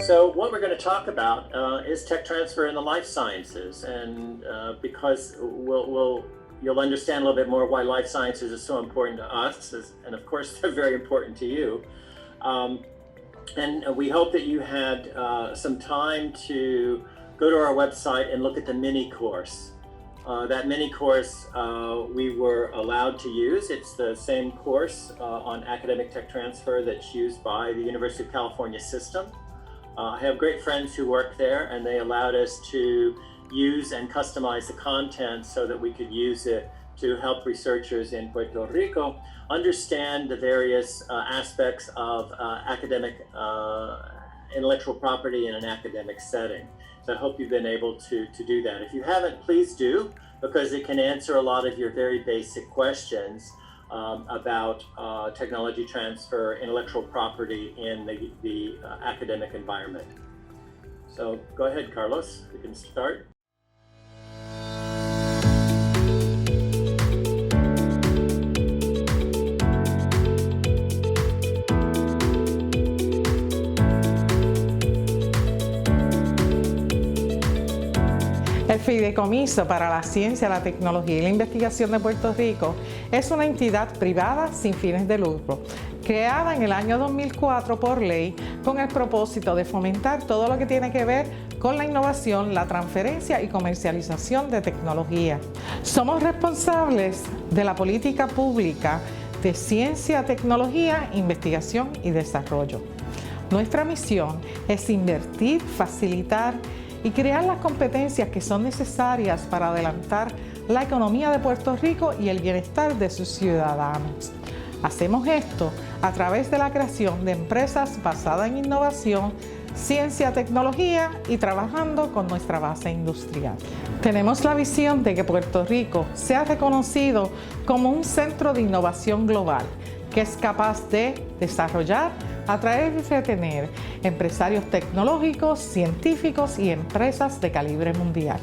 So what we're going to talk about is tech transfer in the life sciences, and because you'll understand a little bit more why life sciences is so important to us, and of course they're very important to you. And we hope that you had some time to go to our website and look at the mini course. That mini course we were allowed to use. It's the same course on academic tech transfer that's used by the University of California system. I have great friends who work there, and they allowed us to use and customize the content so that we could use it to help researchers in Puerto Rico understand the various aspects of academic intellectual property in an academic setting. So I hope you've been able to do that. If you haven't, please do, because it can answer a lot of your very basic questions about technology transfer, intellectual property in the academic environment. So go ahead, Carlos, we can start. El Fideicomiso para la Ciencia, la Tecnología y la Investigación de Puerto Rico es una entidad privada sin fines de lucro, creada en el año 2004 por ley con el propósito de fomentar todo lo que tiene que ver con la innovación, la transferencia y comercialización de tecnología. Somos responsables de la política pública de ciencia, tecnología, investigación y desarrollo. Nuestra misión es invertir, facilitar y crear las competencias que son necesarias para adelantar la economía de Puerto Rico y el bienestar de sus ciudadanos. Hacemos esto a través de la creación de empresas basadas en innovación, ciencia, tecnología y trabajando con nuestra base industrial. Tenemos la visión de que Puerto Rico sea reconocido como un centro de innovación global que es capaz de desarrollar, atraer y retener empresarios tecnológicos, científicos y empresas de calibre mundial.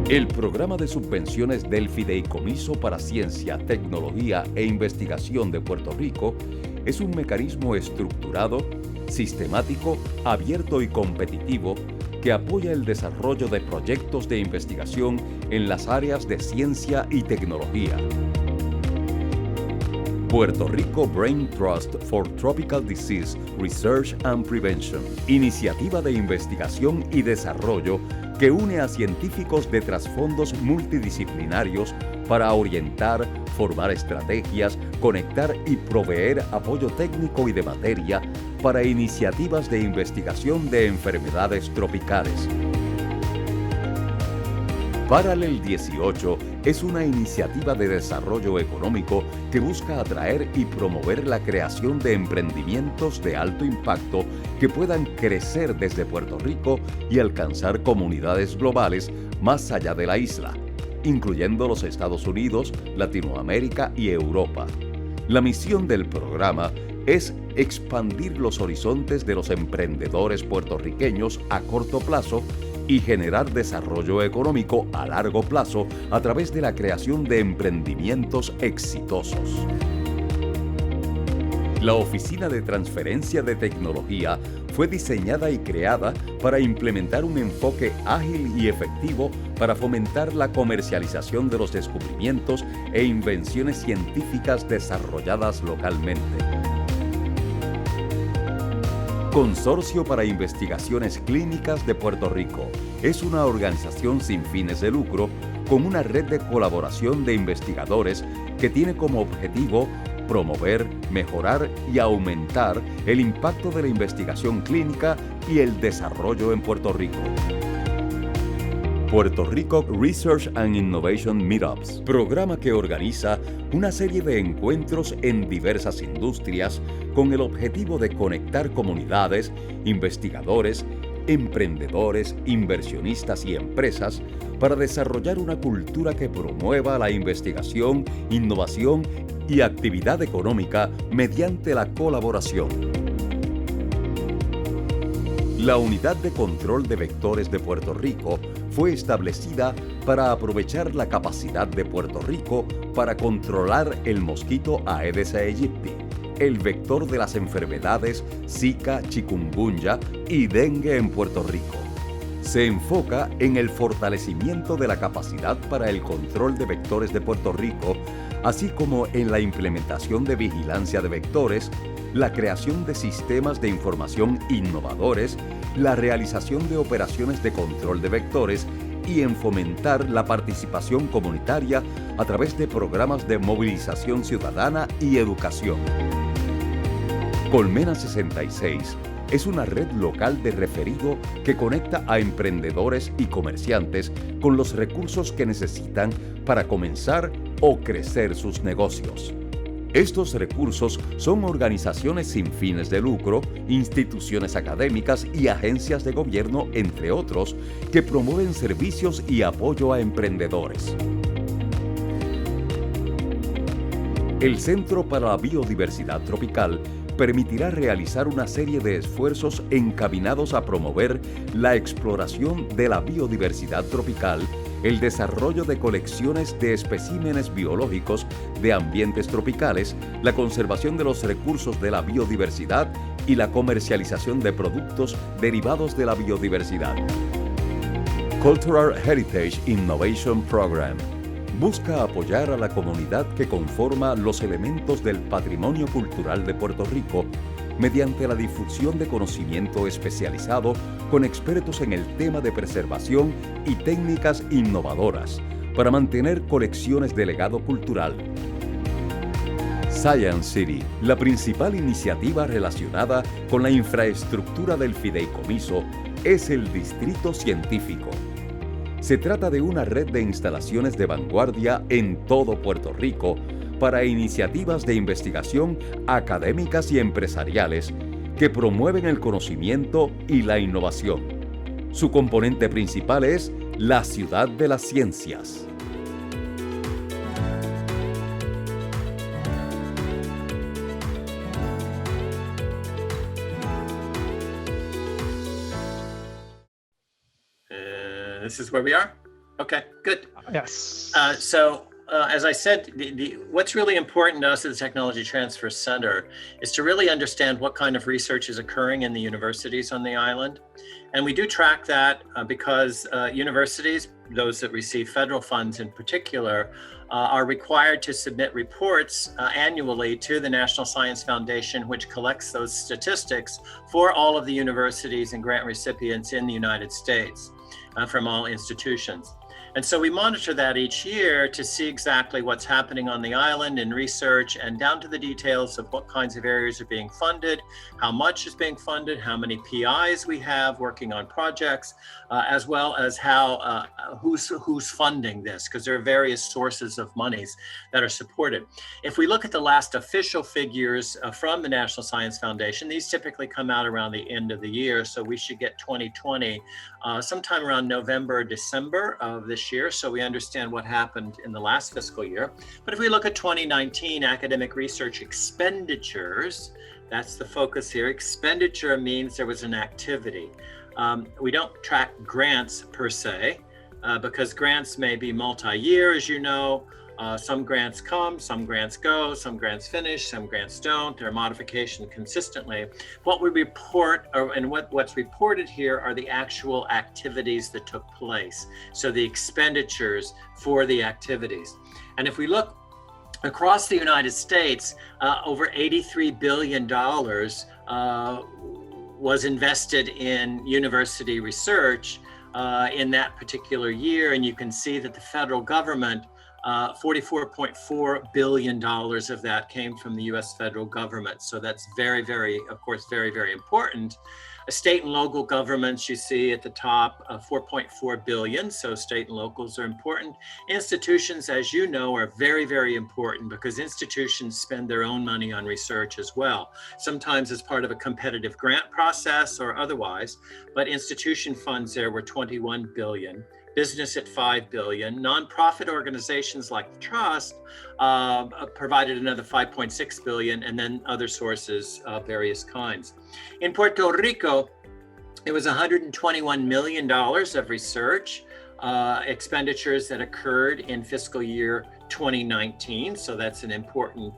El programa de subvenciones del Fideicomiso para Ciencia, Tecnología e Investigación de Puerto Rico es un mecanismo estructurado, sistemático, abierto y competitivo que apoya el desarrollo de proyectos de investigación en las áreas de ciencia y tecnología. Puerto Rico Brain Trust for Tropical Disease Research and Prevention, iniciativa de investigación y desarrollo que une a científicos de trasfondos multidisciplinarios para orientar, formar estrategias, conectar y proveer apoyo técnico y de materia para iniciativas de investigación de enfermedades tropicales. Parallel 18 es una iniciativa de desarrollo económico que busca atraer y promover la creación de emprendimientos de alto impacto que puedan crecer desde Puerto Rico y alcanzar comunidades globales más allá de la isla, incluyendo los Estados Unidos, Latinoamérica y Europa. La misión del programa es expandir los horizontes de los emprendedores puertorriqueños a corto plazo y generar desarrollo económico a largo plazo a través de la creación de emprendimientos exitosos. La Oficina de Transferencia de Tecnología fue diseñada y creada para implementar un enfoque ágil y efectivo para fomentar la comercialización de los descubrimientos e invenciones científicas desarrolladas localmente. Consorcio para Investigaciones Clínicas de Puerto Rico es una organización sin fines de lucro con una red de colaboración de investigadores que tiene como objetivo promover, mejorar y aumentar el impacto de la investigación clínica y el desarrollo en Puerto Rico. Puerto Rico Research and Innovation Meetups, programa que organiza una serie de encuentros en diversas industrias con el objetivo de conectar comunidades, investigadores, emprendedores, inversionistas y empresas para desarrollar una cultura que promueva la investigación, innovación y actividad económica mediante la colaboración. La Unidad de Control de Vectores de Puerto Rico fue establecida para aprovechar la capacidad de Puerto Rico para controlar el mosquito Aedes aegypti, el vector de las enfermedades Zika, chikungunya y dengue en Puerto Rico. Se enfoca en el fortalecimiento de la capacidad para el control de vectores de Puerto Rico, así como en la implementación de vigilancia de vectores, la creación de sistemas de información innovadores, la realización de operaciones de control de vectores y en fomentar la participación comunitaria a través de programas de movilización ciudadana y educación. Colmena 66 es una red local de referido que conecta a emprendedores y comerciantes con los recursos que necesitan para comenzar o crecer sus negocios. Estos recursos son organizaciones sin fines de lucro, instituciones académicas y agencias de gobierno, entre otros, que promueven servicios y apoyo a emprendedores. El Centro para la Biodiversidad Tropical permitirá realizar una serie de esfuerzos encaminados a promover la exploración de la biodiversidad tropical, el desarrollo de colecciones de especímenes biológicos de ambientes tropicales, la conservación de los recursos de la biodiversidad y la comercialización de productos derivados de la biodiversidad. Cultural Heritage Innovation Program busca apoyar a la comunidad que conforma los elementos del patrimonio cultural de Puerto Rico mediante la difusión de conocimiento especializado con expertos en el tema de preservación y técnicas innovadoras para mantener colecciones de legado cultural. Science City, la principal iniciativa relacionada con la infraestructura del fideicomiso, es el Distrito Científico. Se trata de una red de instalaciones de vanguardia en todo Puerto Rico para iniciativas de investigación académicas y empresariales que promueven el conocimiento y la innovación. Su componente principal es la Ciudad de las Ciencias. This is where we are? Okay, good. Yes. As I said, what's really important to us at the Technology Transfer Center is to really understand what kind of research is occurring in the universities on the island. And we do track that because universities, those that receive federal funds in particular, are required to submit reports annually to the National Science Foundation, which collects those statistics for all of the universities and grant recipients in the United States from all institutions. And so we monitor that each year to see exactly what's happening on the island in research and down to the details of what kinds of areas are being funded, how much is being funded, how many PIs we have working on projects, as well as how who's funding this, because there are various sources of monies that are supported. If we look at the last official figures from the National Science Foundation, these typically come out around the end of the year, so we should get 2020 sometime around November or December of this year, so we understand what happened in the last fiscal year. But if we look at 2019 academic research expenditures, that's the focus here. Expenditure means there was an activity. We don't track grants per se, because grants may be multi-year, as you know. Some grants come, some grants go, some grants finish, some grants don't. There are modifications consistently. What we report, and what's reported here are the actual activities that took place. So the expenditures for the activities. And if we look across the United States, over $83 billion was invested in university research in that particular year. And you can see that the federal government, $44.4 billion of that came from the US federal government. So that's very, very, of course, very, very important. State and local governments, you see at the top, 4.4 billion. So state and locals are important. Institutions, as you know, are very, very important because institutions spend their own money on research as well. Sometimes as part of a competitive grant process or otherwise, but institution funds there were 21 billion. Business at 5 billion. Nonprofit organizations like the Trust provided another 5.6 billion, and then other sources of various kinds. In Puerto Rico, It was $121 million of research expenditures that occurred in fiscal year 2019. So that's an important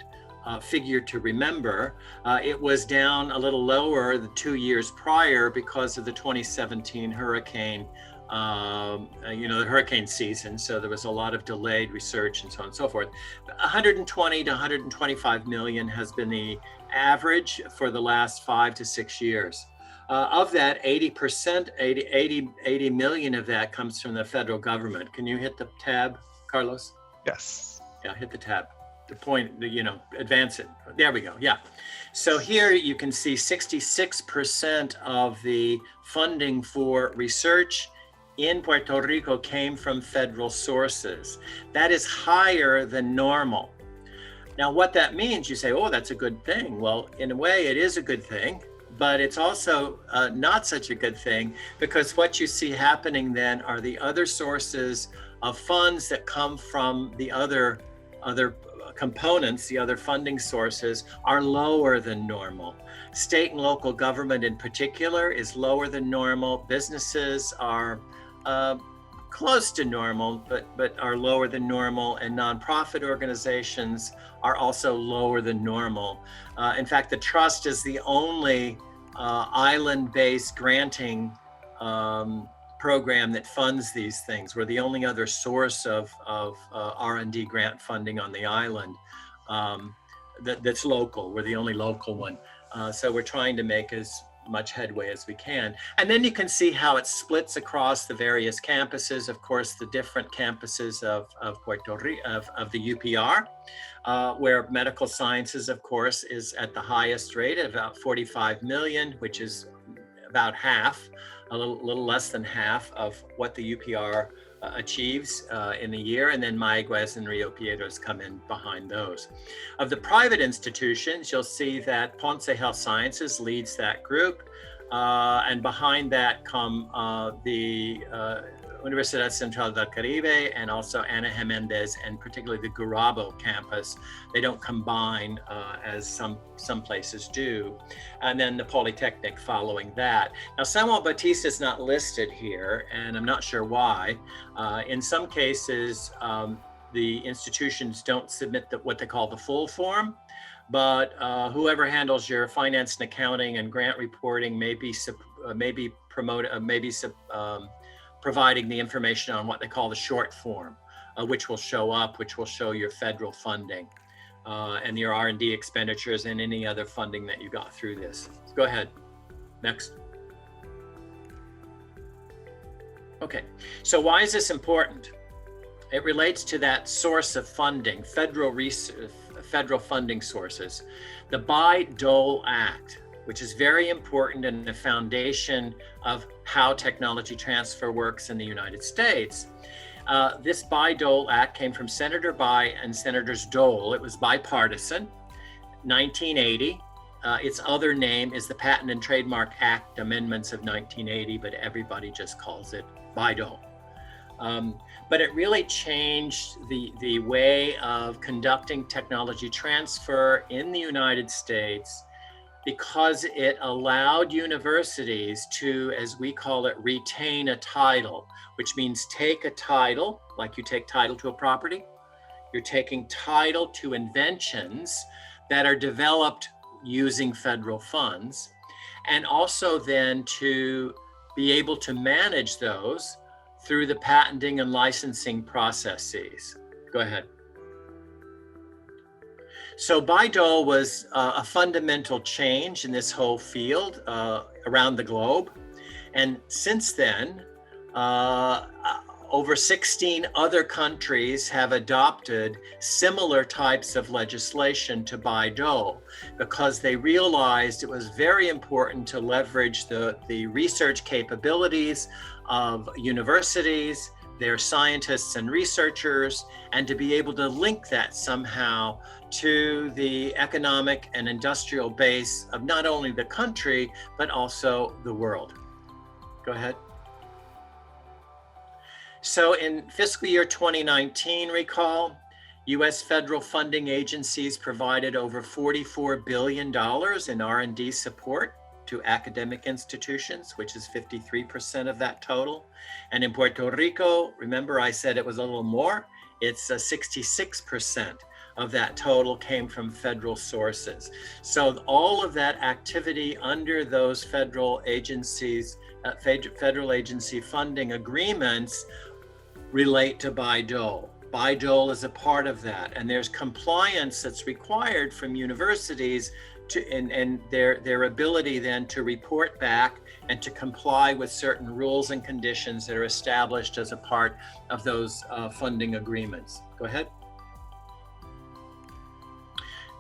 figure to remember. It was down a little lower the 2 years prior because of the 2017 hurricane, the hurricane season. So there was a lot of delayed research and so on and so forth. 120 to 125 million has been the average for the last 5 to 6 years. Of that, 80%, 80 million of that comes from the federal government. Can you hit the tab, Carlos? Yes. Yeah, hit the tab. The point, advance it. There we go. Yeah. So here you can see 66% of the funding for research in Puerto Rico came from federal sources. That is higher than normal. Now, what that means, you say, oh, that's a good thing. Well, in a way, it is a good thing, but it's also not such a good thing, because what you see happening then are the other sources of funds that come from the other components, the other funding sources, are lower than normal. State and local government in particular is lower than normal. Businesses are close to normal, but are lower than normal, and nonprofit organizations are also lower than normal. In fact, the trust is the only island-based granting program that funds these things. We're the only other source of R&D grant funding on the island that's local. We're the only local one. So we're trying to make as much headway as we can. And then you can see how it splits across the various campuses. Of course, the different campuses of Puerto Rico, of the UPR, where medical sciences, of course, is at the highest rate at about 45 million, which is about half, a little less than half of what the UPR achieves in the year. And then Mayaguez and Rio Piedras come in behind those. Of the private institutions, you'll see that Ponce Health Sciences leads that group. And behind that come the Universidad Central del Caribe, and also Ana Jiménez, and particularly the Gurabo campus. They don't combine as some places do. And then the Polytechnic following that. Now, San Juan Bautista is not listed here, and I'm not sure why. In some cases, the institutions don't submit what they call the full form, but whoever handles your finance and accounting and grant reporting may be providing the information on what they call the short form, which will show your federal funding and your R&D expenditures and any other funding that you got through this. Go ahead, next. Okay, so why is this important? It relates to that source of funding, federal funding sources. The BiDol Act, which is very important and the foundation of how technology transfer works in the United States. This BiDol Act came from Senator Bai and Senators Dole. It was bipartisan, 1980. Its other name is the Patent and Trademark Act Amendments of 1980, but everybody just calls it BiDol. But it really changed the way of conducting technology transfer in the United States, because it allowed universities to, as we call it, retain a title, which means take a title, like you take title to a property. You're taking title to inventions that are developed using federal funds, and also then to be able to manage those through the patenting and licensing processes. Go ahead. So BiDol was a fundamental change in this whole field around the globe. And since then, over 16 other countries have adopted similar types of legislation to BiDol, because they realized it was very important to leverage the research capabilities of universities, their scientists and researchers, and to be able to link that somehow to the economic and industrial base of not only the country, but also the world. Go ahead. So in fiscal year 2019, recall, US federal funding agencies provided over $44 billion in R&D support to academic institutions, which is 53% of that total. And in Puerto Rico, remember I said it was a little more, it's 66% of that total came from federal sources. So all of that activity under those federal agencies, federal agency funding agreements relate to BiDol. BiDol is a part of that, and there's compliance that's required from universities and their ability then to report back and to comply with certain rules and conditions that are established as a part of those funding agreements. Go ahead.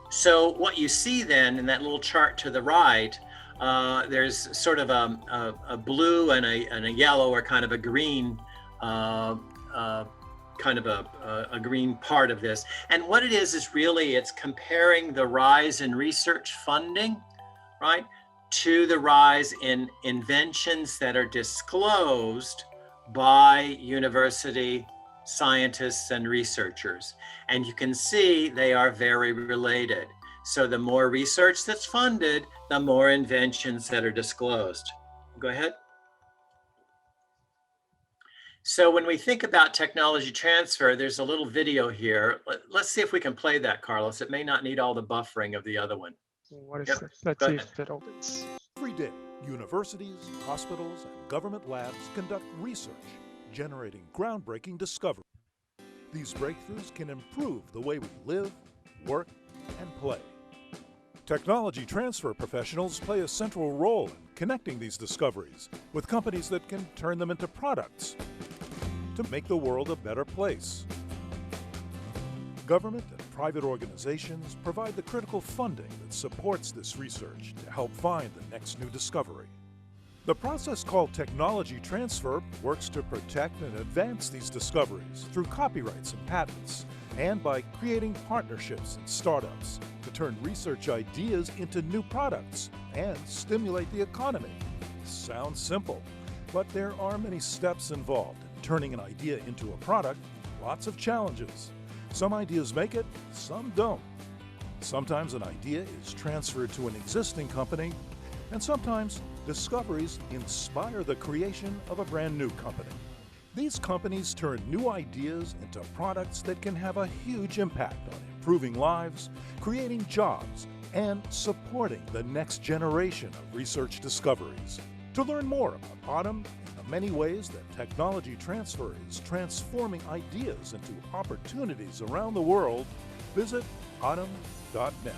So what you see then in that little chart to the right, there's sort of a blue and a yellow, or kind of a green, kind of a green part of this. And what it is really, it's comparing the rise in research funding, right, to the rise in inventions that are disclosed by university scientists and researchers. And you can see they are very related. So the more research that's funded, the more inventions that are disclosed. Go ahead. So when we think about technology transfer, there's a little video here. Let's see if we can play that, Carlos. It may not need all the buffering of the other one. What is Yep. it? Let's Go see ahead. if it opens. Every day, universities, hospitals, and government labs conduct research, generating groundbreaking discoveries. These breakthroughs can improve the way we live, work, and play. Technology transfer professionals play a central role in connecting these discoveries with companies that can turn them into products to make the world a better place. Government and private organizations provide the critical funding that supports this research to help find the next new discovery. The process called technology transfer works to protect and advance these discoveries through copyrights and patents, and by creating partnerships and startups to turn research ideas into new products and stimulate the economy. Sounds simple, but there are many steps involved in turning an idea into a product, lots of challenges. Some ideas make it, some don't. Sometimes an idea is transferred to an existing company, and sometimes discoveries inspire the creation of a brand new company. These companies turn new ideas into products that can have a huge impact on improving lives, creating jobs, and supporting the next generation of research discoveries. To learn more about Autumn and the many ways that technology transfer is transforming ideas into opportunities around the world, visit autumn.net.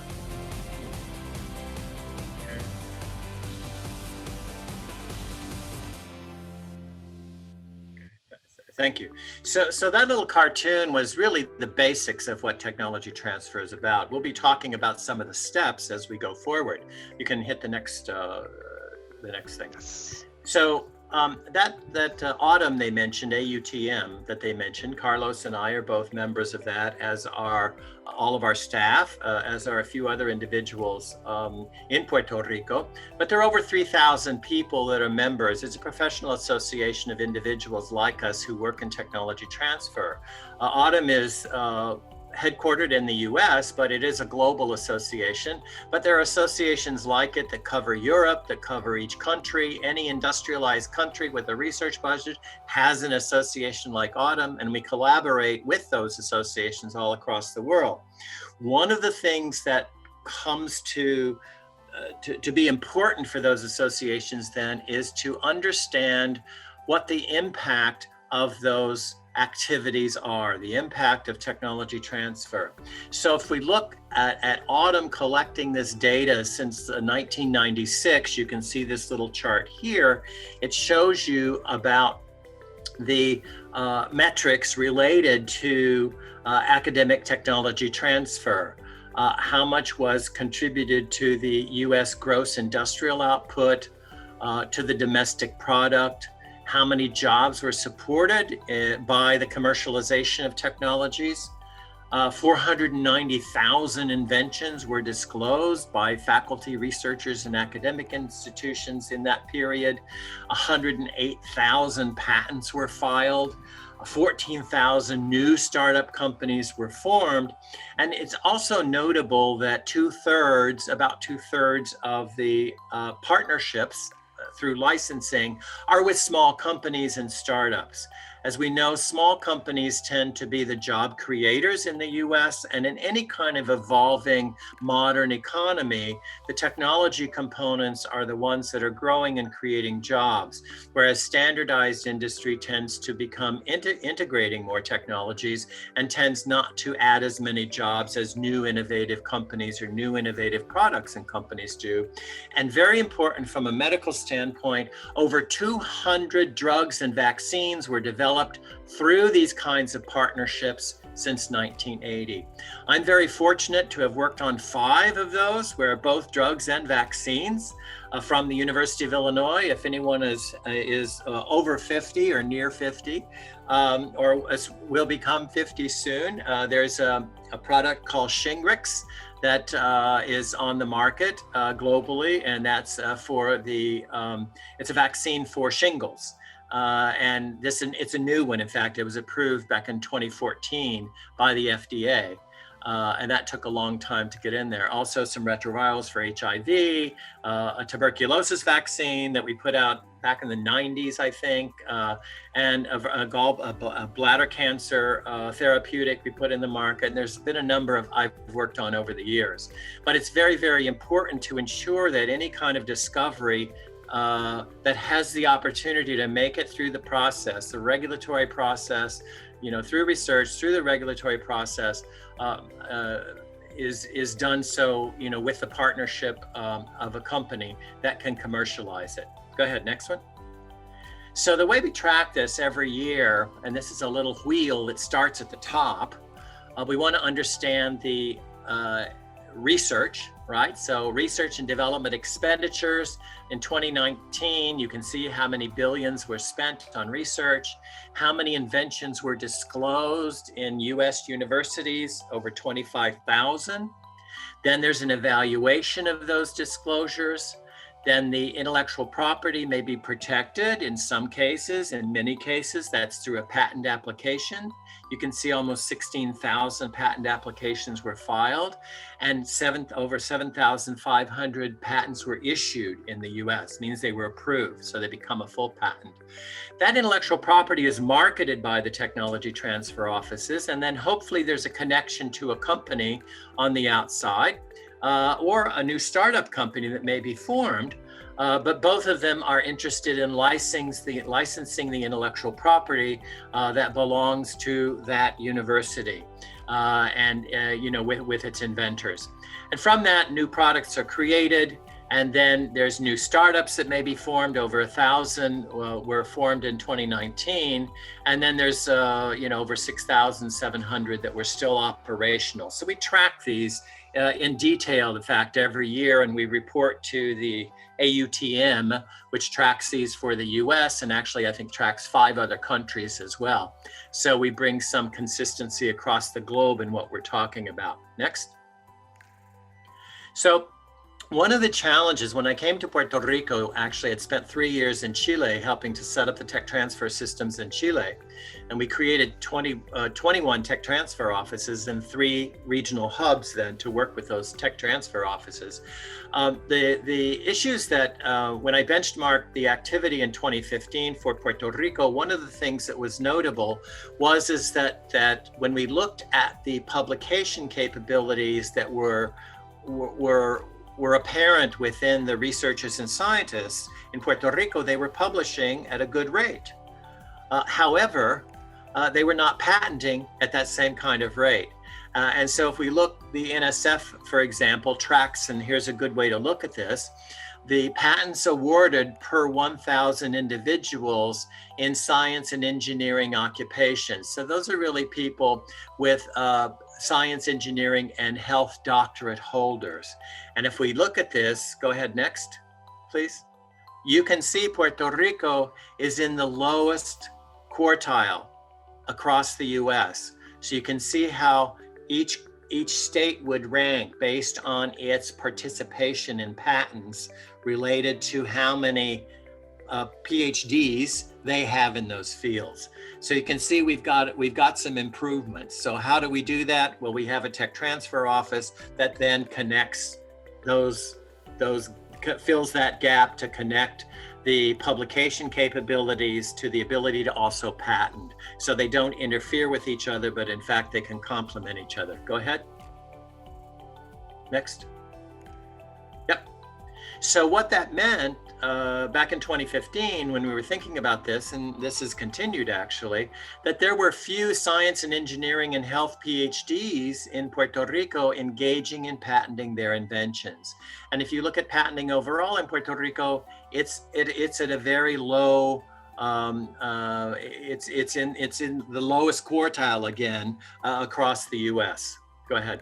Thank you. So that little cartoon was really the basics of what technology transfer is about. We'll be talking about some of the steps as we go forward. You can hit the next thing. So that Autumn they mentioned, AUTM that they mentioned, Carlos and I are both members of that, as are all of our staff, as are a few other individuals in Puerto Rico. But there are over 3,000 people that are members. It's a professional association of individuals like us who work in technology transfer. Autumn is headquartered in the US, but it is a global association. But there are associations like it that cover Europe, that cover each country. Any industrialized country with a research budget has an association like Autumn, and we collaborate with those associations all across the world. One of the things that comes to be important for those associations then is to understand what the impact of those activities are, the impact of technology transfer. So if we look at Autumn collecting this data since 1996, you can see this little chart here. It shows you about the metrics related to academic technology transfer. How much was contributed to the US gross industrial output, to the domestic product, how many jobs were supported by the commercialization of technologies. 490,000 inventions were disclosed by faculty, researchers, and academic institutions in that period. 108,000 patents were filed. 14,000 new startup companies were formed. And it's also notable that about two thirds of the partnerships through licensing are with small companies and startups. As we know, small companies tend to be the job creators in the US, and in any kind of evolving modern economy, the technology components are the ones that are growing and creating jobs, whereas standardized industry tends to become integrating more technologies and tends not to add as many jobs as new innovative companies or new innovative products and companies do. And very important from a medical standpoint, over 200 drugs and vaccines were developed through these kinds of partnerships since 1980. I'm very fortunate to have worked on 5 of those, where both drugs and vaccines from the University of Illinois. If anyone is over 50 or near 50, or will become 50 soon, there's a product called Shingrix that is on the market globally, and that's it's a vaccine for shingles. And it's a new one. In fact, it was approved back in 2014 by the FDA. And that took a long time to get in there. Also some retrovirals for HIV, a tuberculosis vaccine that we put out back in the 90s, I think, and a bladder cancer therapeutic we put in the market. And there's been a number I've worked on over the years. But it's very, very important to ensure that any kind of discovery that has the opportunity to make it through the process, the regulatory process, through research, through the regulatory process, is done so, with the partnership of a company that can commercialize it. Go ahead, next one. So the way we track this every year, and this is a little wheel that starts at the top, we want to understand the research, right? So research and development expenditures in 2019, you can see how many billions were spent on research, how many inventions were disclosed in US universities, over 25,000. Then there's an evaluation of those disclosures. Then the intellectual property may be protected in some cases. In many cases, that's through a patent application. You can see almost 16,000 patent applications were filed, and over 7,500 patents were issued in the US, means they were approved, so they become a full patent. That intellectual property is marketed by the technology transfer offices, and then hopefully there's a connection to a company on the outside, or a new startup company that may be formed. But both of them are interested in licensing the intellectual property that belongs to that university, with its inventors. And from that, new products are created, and then there's new startups that may be formed. Over 1,000 were formed in 2019, and then there's over 6,700 that were still operational. So we track these in detail, in fact, every year, and we report to the AUTM, which tracks these for the US, and actually I think tracks 5 other countries as well. So we bring some consistency across the globe in what we're talking about. Next. So one of the challenges when I came to Puerto Rico, actually I'd spent 3 years in Chile helping to set up the tech transfer systems in Chile. And we created 21 tech transfer offices and 3 regional hubs then to work with those tech transfer offices. The issues that when I benchmarked the activity in 2015 for Puerto Rico, one of the things that was notable was that when we looked at the publication capabilities that were apparent within the researchers and scientists in Puerto Rico, they were publishing at a good rate. However, they were not patenting at that same kind of rate. And so if we look, the NSF, for example, tracks, and here's a good way to look at this, the patents awarded per 1,000 individuals in science and engineering occupations. So those are really people with science, engineering, and health doctorate holders. And if we look at this, go ahead next, please. You can see Puerto Rico is in the lowest quartile across the US. So you can see how each state would rank based on its participation in patents related to how many PhDs they have in those fields. So you can see we've got some improvements. So how do we do that? Well, we have a tech transfer office that then connects fills that gap to connect the publication capabilities to the ability to also patent. So they don't interfere with each other, but in fact, they can complement each other. Go ahead. Next. Yep. So what that meant back in 2015, when we were thinking about this, and this has continued actually, that there were few science and engineering and health PhDs in Puerto Rico engaging in patenting their inventions. And if you look at patenting overall in Puerto Rico, it's at a very low, it's in the lowest quartile again across the US. Go ahead.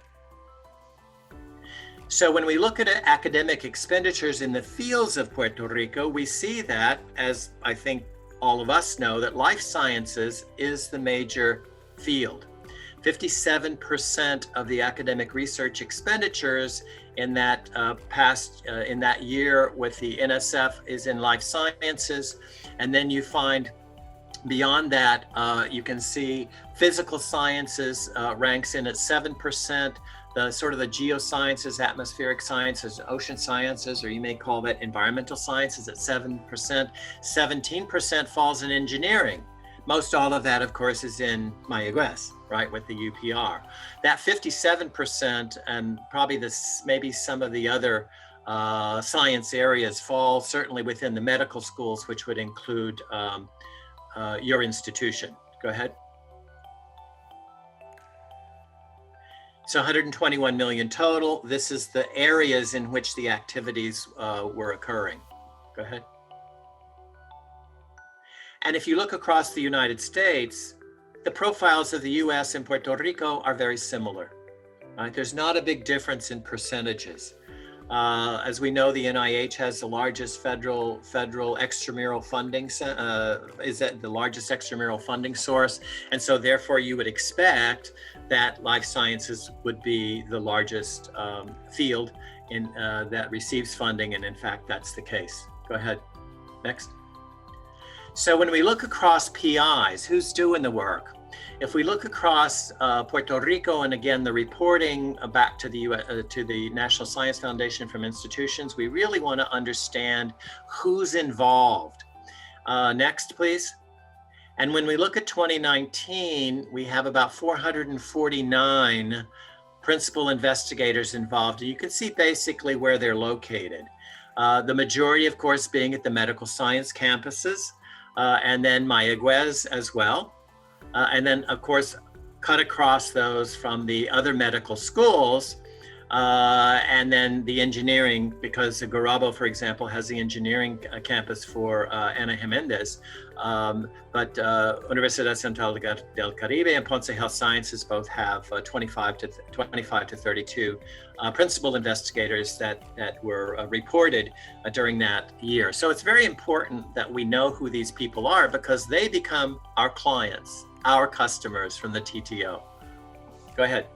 So when we look at academic expenditures in the fields of Puerto Rico, we see that, as I think all of us know, that life sciences is the major field. 57% of the academic research expenditures in that in that year with the NSF is in life sciences. And then you find beyond that, you can see physical sciences ranks in at 7%. The sort of the geosciences, atmospheric sciences, ocean sciences, or you may call that environmental sciences at 7%. 17% falls in engineering. Most all of that, of course, is in Mayagüez, right, with the UPR. That 57% and probably maybe some of the other science areas fall certainly within the medical schools, which would include your institution. Go ahead. So 121 million total. This is the areas in which the activities were occurring. Go ahead. And if you look across the United States, the profiles of the US and Puerto Rico are very similar. Right? There's not a big difference in percentages. As we know, the NIH has the largest federal extramural funding, is the largest extramural funding source. And so therefore you would expect that life sciences would be the largest field that receives funding. And in fact, that's the case. Go ahead, next. So when we look across PIs, who's doing the work? If we look across Puerto Rico, and again, the reporting back to the National Science Foundation from institutions, we really want to understand who's involved. Next, please. And when we look at 2019, we have about 449 principal investigators involved. And you can see basically where they're located. The majority, of course, being at the medical science campuses, and then Mayagüez as well. And then, of course, cut across those from the other medical schools, and then the engineering, because Garabo, for example, has the engineering campus for Ana Jiménez, but Universidad Central del Caribe and Ponce Health Sciences both have 25 to 32 principal investigators that were reported during that year. So it's very important that we know who these people are, because they become our clients, our customers from the TTO. Go ahead.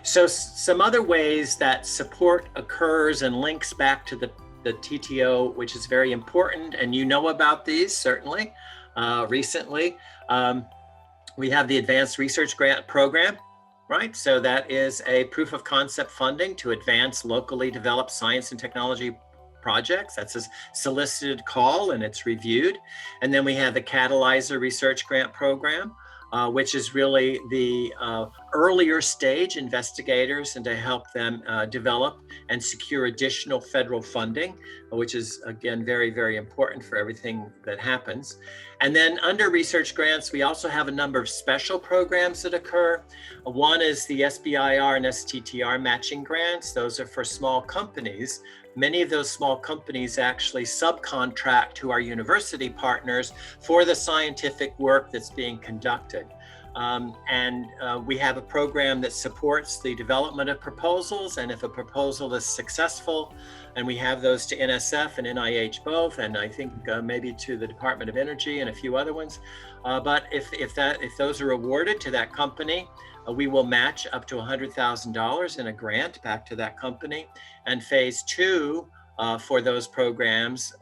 So some other ways that support occurs and links back to the TTO, which is very important, and you know about these certainly recently. We have the Advanced Research Grant Program, right? So that is a proof of concept funding to advance locally developed science and technology projects. That's a solicited call and it's reviewed. And then we have the Catalyzer Research Grant Program, which is really the earlier stage investigators and to help them develop and secure additional federal funding, which is again, very, very important for everything that happens. And then under research grants, we also have a number of special programs that occur. One is the SBIR and STTR matching grants. Those are for small companies. Many of those small companies actually subcontract to our university partners for the scientific work that's being conducted. We have a program that supports the development of proposals, and if a proposal is successful, and we have those to NSF and NIH both, and I think maybe to the Department of Energy and a few other ones. But if those are awarded to that company, we will match up to $100,000 in a grant back to that company. And phase two for those programs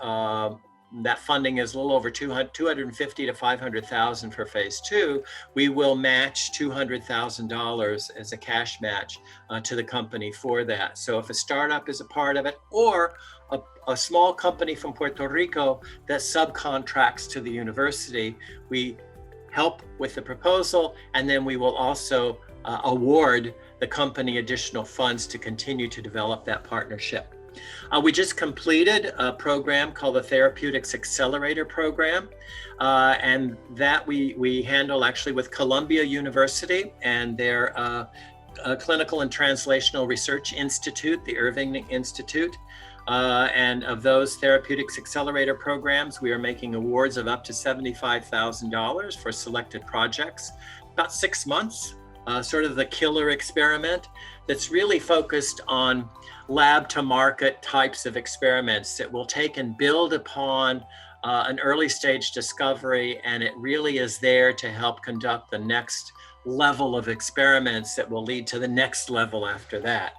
that funding is a little over 250 to 500,000 for phase 2, we will match $200,000 as a cash match to the company for that. So if a startup is a part of it, or a small company from Puerto Rico that subcontracts to the university, we help with the proposal, and then we will also award the company additional funds to continue to develop that partnership. We just completed a program called the Therapeutics Accelerator Program, and that we handle actually with Columbia University and their Clinical and Translational Research Institute, the Irving Institute. And of those Therapeutics Accelerator programs, we are making awards of up to $75,000 for selected projects, about 6 months, sort of the killer experiment that's really focused on lab to market types of experiments that will take and build upon an early stage discovery, and it really is there to help conduct the next level of experiments that will lead to the next level after that.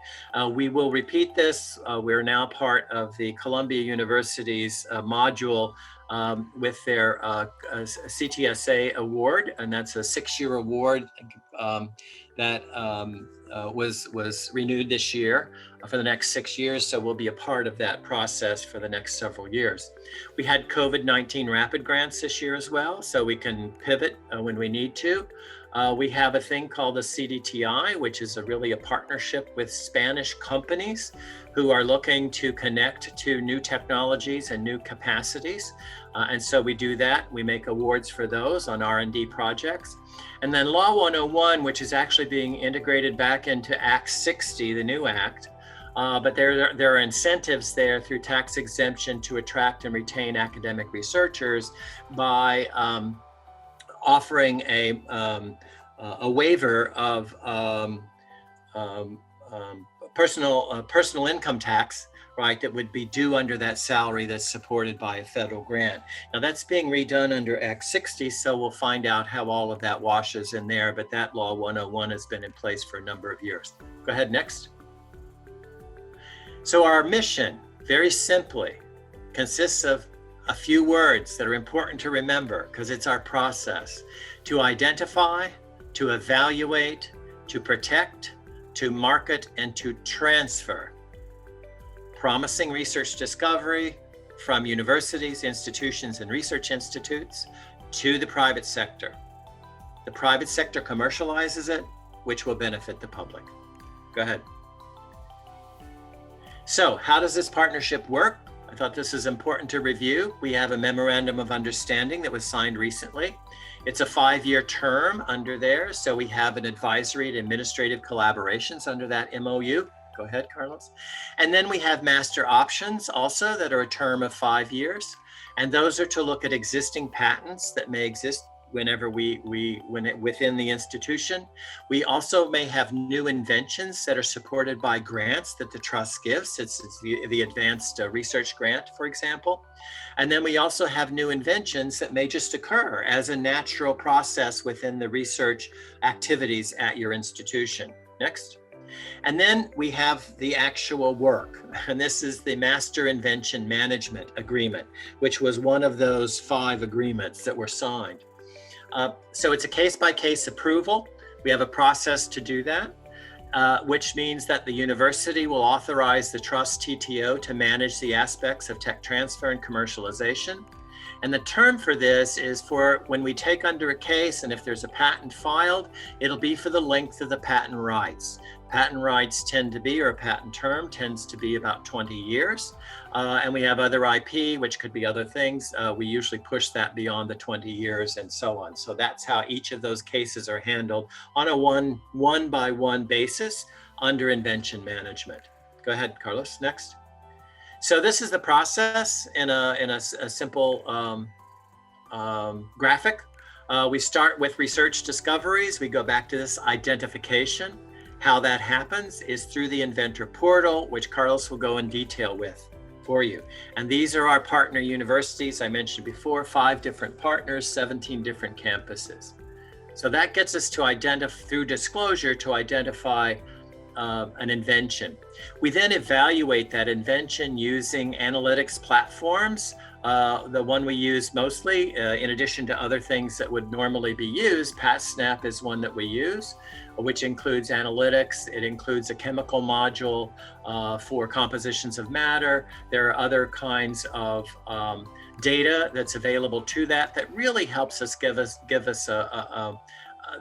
We will repeat this. We're now part of the Columbia University's module with their CTSA award, and that's a 6-year award that was renewed this year for the next 6 years. So we'll be a part of that process for the next several years. We had COVID-19 rapid grants this year as well, so we can pivot when we need to. We have a thing called the CDTI, which is really a partnership with Spanish companies who are looking to connect to new technologies and new capacities. And so we do that. We make awards for those on R&D projects. And then Law 101, which is actually being integrated back into Act 60, the new act. But there are incentives there through tax exemption to attract and retain academic researchers by offering a waiver of personal income tax, right, that would be due under that salary that's supported by a federal grant. Now that's being redone under Act 60, so we'll find out how all of that washes in there, but that Law 101 has been in place for a number of years. Go ahead, next. So our mission, very simply, consists of a few words that are important to remember because it's our process: to identify, to evaluate, to protect, to market, and to transfer promising research discovery from universities, institutions, and research institutes to the private sector. The private sector commercializes it, which will benefit the public. Go ahead. So how does this partnership work? I thought this is important to review. We have a memorandum of understanding that was signed recently. It's a 5-year term under there. So we have an advisory and administrative collaborations under that MOU. Go ahead, Carlos. And then we have master options also that are a term of 5 years. And those are to look at existing patents that may exist whenever within the institution. We also may have new inventions that are supported by grants that the trust gives. It's the advanced research grant, for example. And then we also have new inventions that may just occur as a natural process within the research activities at your institution. Next. And then we have the actual work, and this is the Master Invention Management Agreement, which was one of those 5 agreements that were signed. So it's a case-by-case approval. We have a process to do that, which means that the university will authorize the trust TTO to manage the aspects of tech transfer and commercialization. And the term for this is for when we take under a case, and if there's a patent filed, it'll be for the length of the patent rights. Patent rights tend to be, or a patent term tends to be about 20 years. And we have other IP, which could be other things. We usually push that beyond the 20 years and so on. So that's how each of those cases are handled on a one-by-one basis under invention management. Go ahead, Carlos, next. So this is the process in a simple graphic. We start with research discoveries. We go back to this identification. How that happens is through the inventor portal, which Carlos will go in detail with for you. And these are our partner universities. I mentioned before, 5 different partners, 17 different campuses. So that gets us to identify, through disclosure, to identify an invention. We then evaluate that invention using analytics platforms The one we use mostly, in addition to other things that would normally be used, PatSnap is one that we use, which includes analytics. It includes a chemical module for compositions of matter. There are other kinds of data that's available to that really helps us give us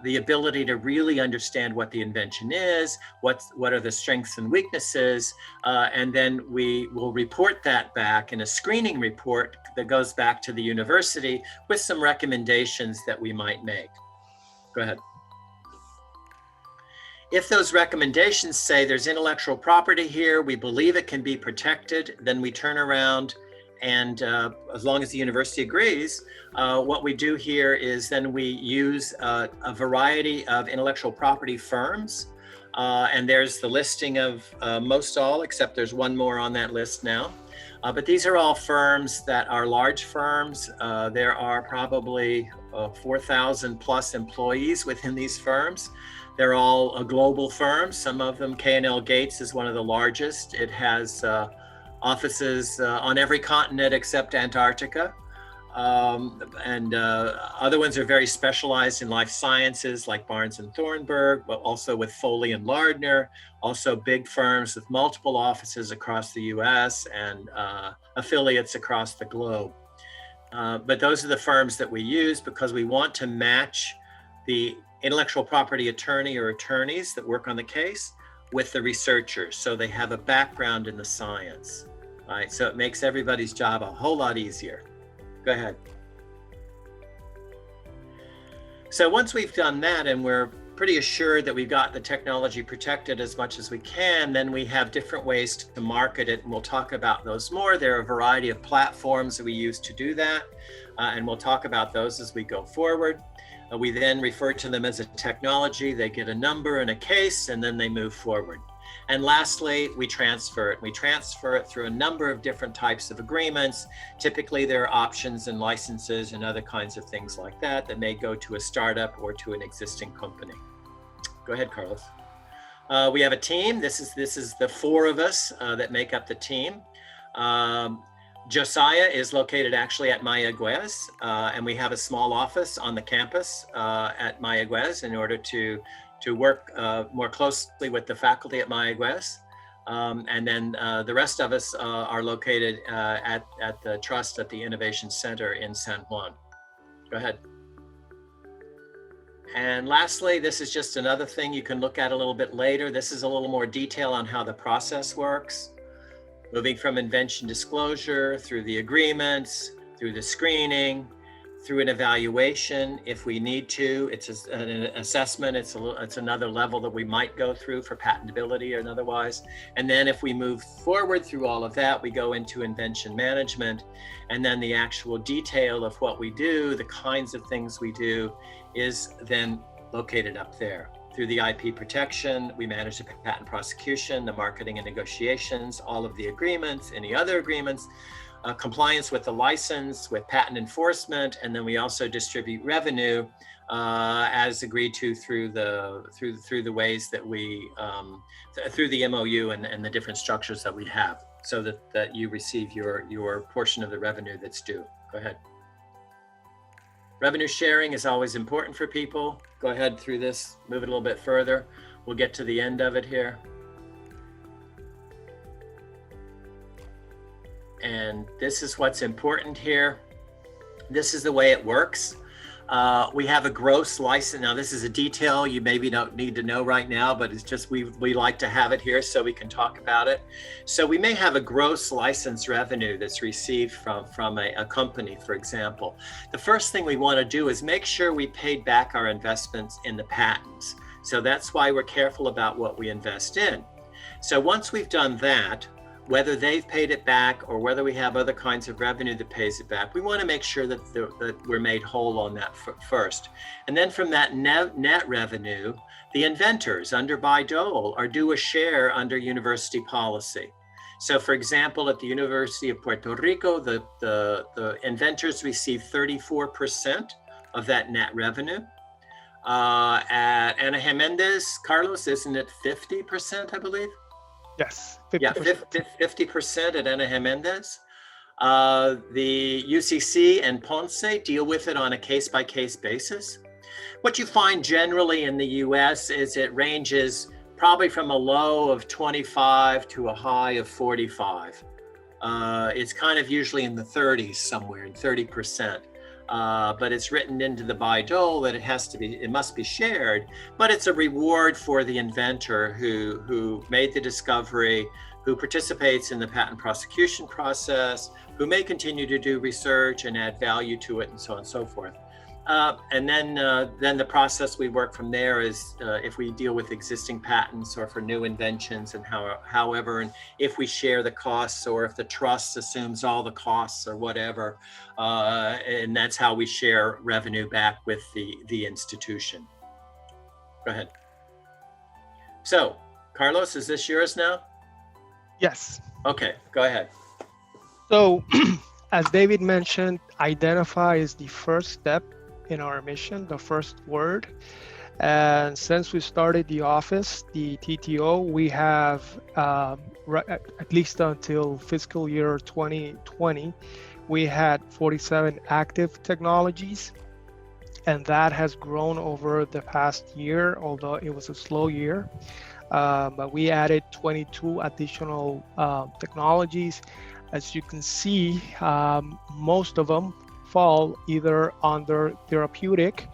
the ability to really understand what the invention is, what are the strengths and weaknesses, and then we will report that back in a screening report that goes back to the university with some recommendations that we might make. Go ahead. If those recommendations say there's intellectual property here, we believe it can be protected, then we turn around and as long as the university agrees, what we do here is then we use a variety of intellectual property firms. And there's the listing of most all, except there's one more on that list now. But these are all firms that are large firms. There are probably 4,000 plus employees within these firms. They're all global firms. Some of them, K&L Gates is one of the largest. It has offices on every continent except Antarctica. Other ones are very specialized in life sciences like Barnes and Thornburg, but also with Foley and Lardner, also big firms with multiple offices across the US and affiliates across the globe. But those are the firms that we use because we want to match the intellectual property attorney or attorneys that work on the case with the researchers, so they have a background in the science. Right, so it makes everybody's job a whole lot easier. Go ahead. So once we've done that and we're pretty assured that we've got the technology protected as much as we can, then we have different ways to market it, and we'll talk about those more. There are a variety of platforms that we use to do that, and we'll talk about those as we go forward. We then refer to them as a technology. They get a number and a case, and then they move forward. And lastly, we transfer it. We transfer it through a number of different types of agreements. Typically, there are options and licenses and other kinds of things like that that may go to a startup or to an existing company. Go ahead, Carlos. We have a team. This is the four of us that make up the team. Josiah is located actually at Mayagüez, and we have a small office on the campus at Mayagüez in order to work more closely with the faculty at Mayagüez. And then the rest of us are located at the Trust at the Innovation Center in San Juan. Go ahead. And lastly, this is just another thing you can look at a little bit later. This is a little more detail on how the process works. Moving from invention disclosure, through the agreements, through the screening, through an evaluation if we need to. It's an assessment. It's another level that we might go through for patentability or otherwise. And then if we move forward through all of that, we go into invention management. And then the actual detail of what we do, the kinds of things we do, is then located up there. Through the IP protection, we manage the patent prosecution, the marketing and negotiations, all of the agreements, any other agreements, compliance with the license, with patent enforcement, and then we also distribute revenue as agreed to through the ways that we through the MOU and the different structures that we have, so that you receive your portion of the revenue that's due. Go ahead. Revenue sharing is always important for people. Go ahead through this, move it a little bit further. We'll get to the end of it here. And this is what's important here. This is the way it works. We have a gross license. Now, this is a detail you maybe don't need to know right now, but it's just we like to have it here so we can talk about it. So we may have a gross license revenue that's received from a company, for example. The first thing we want to do is make sure we paid back our investments in the patents. So that's why we're careful about what we invest in. So once we've done that, whether they've paid it back or whether we have other kinds of revenue that pays it back, we want to make sure that we're made whole on that first. And then from that net revenue, the inventors under BiDol are due a share under university policy. So for example, at the University of Puerto Rico, the inventors receive 34% of that net revenue. At Ana Jiménez, Carlos, isn't it 50%, I believe? Yes, 50%. Yeah, 50% at Ana Jiménez. The UCC and Ponce deal with it on a case-by-case basis. What you find generally in the US is it ranges probably from a low of 25 to a high of 45. It's kind of usually in the 30s somewhere, in 30%. But it's written into the BiDol that it must be shared, but it's a reward for the inventor who made the discovery, who participates in the patent prosecution process, who may continue to do research and add value to it, and so on and so forth. And then the process we work from there is if we deal with existing patents or for new inventions, and however, and if we share the costs, or if the trust assumes all the costs or whatever, and that's how we share revenue back with the institution. Go ahead. So, Carlos, is this yours now? Yes. Okay, go ahead. So, as David mentioned, identify is the first step in our mission, the first word. And since we started the office, the TTO, we have, at least until fiscal year 2020, we had 47 active technologies. And that has grown over the past year, although it was a slow year. But we added 22 additional technologies. As you can see, most of them fall either under therapeutic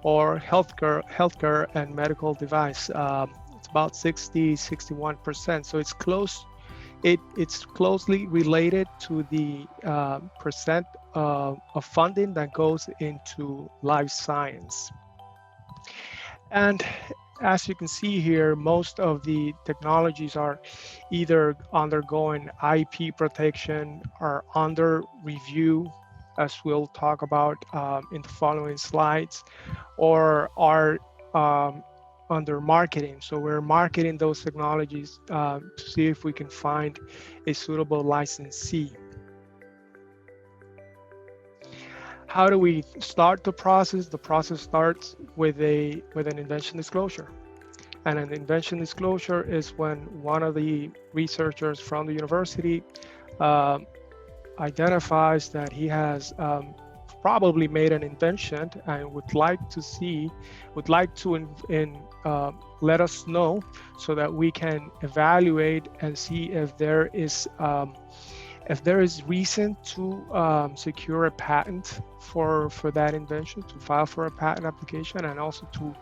or healthcare and medical device. It's about 61%. So it's close. It's closely related to the percent of funding that goes into life science. And as you can see here, most of the technologies are either undergoing IP protection or under review, as we'll talk about in the following slides, or are under marketing. So we're marketing those technologies to see if we can find a suitable licensee. How do we start the process? The process starts with an invention disclosure. And an invention disclosure is when one of the researchers from the university identifies that he has probably made an invention and would like to let us know so that we can evaluate and see if there is reason to secure a patent for that invention, to file for a patent application, and also to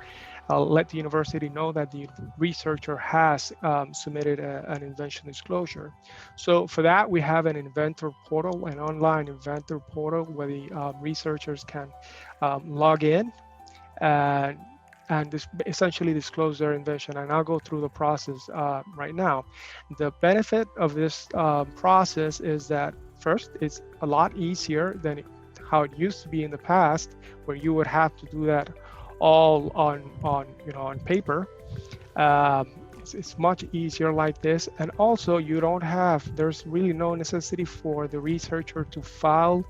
let the university know that the researcher has submitted an invention disclosure. So for that, we have an inventor portal, an online inventor portal where the researchers can log in and essentially disclose their invention. And I'll go through the process right now. The benefit of this process is that, first, it's a lot easier than how it used to be in the past, where you would have to do that all on paper. It's much easier like this, and also there's really no necessity for the researcher to file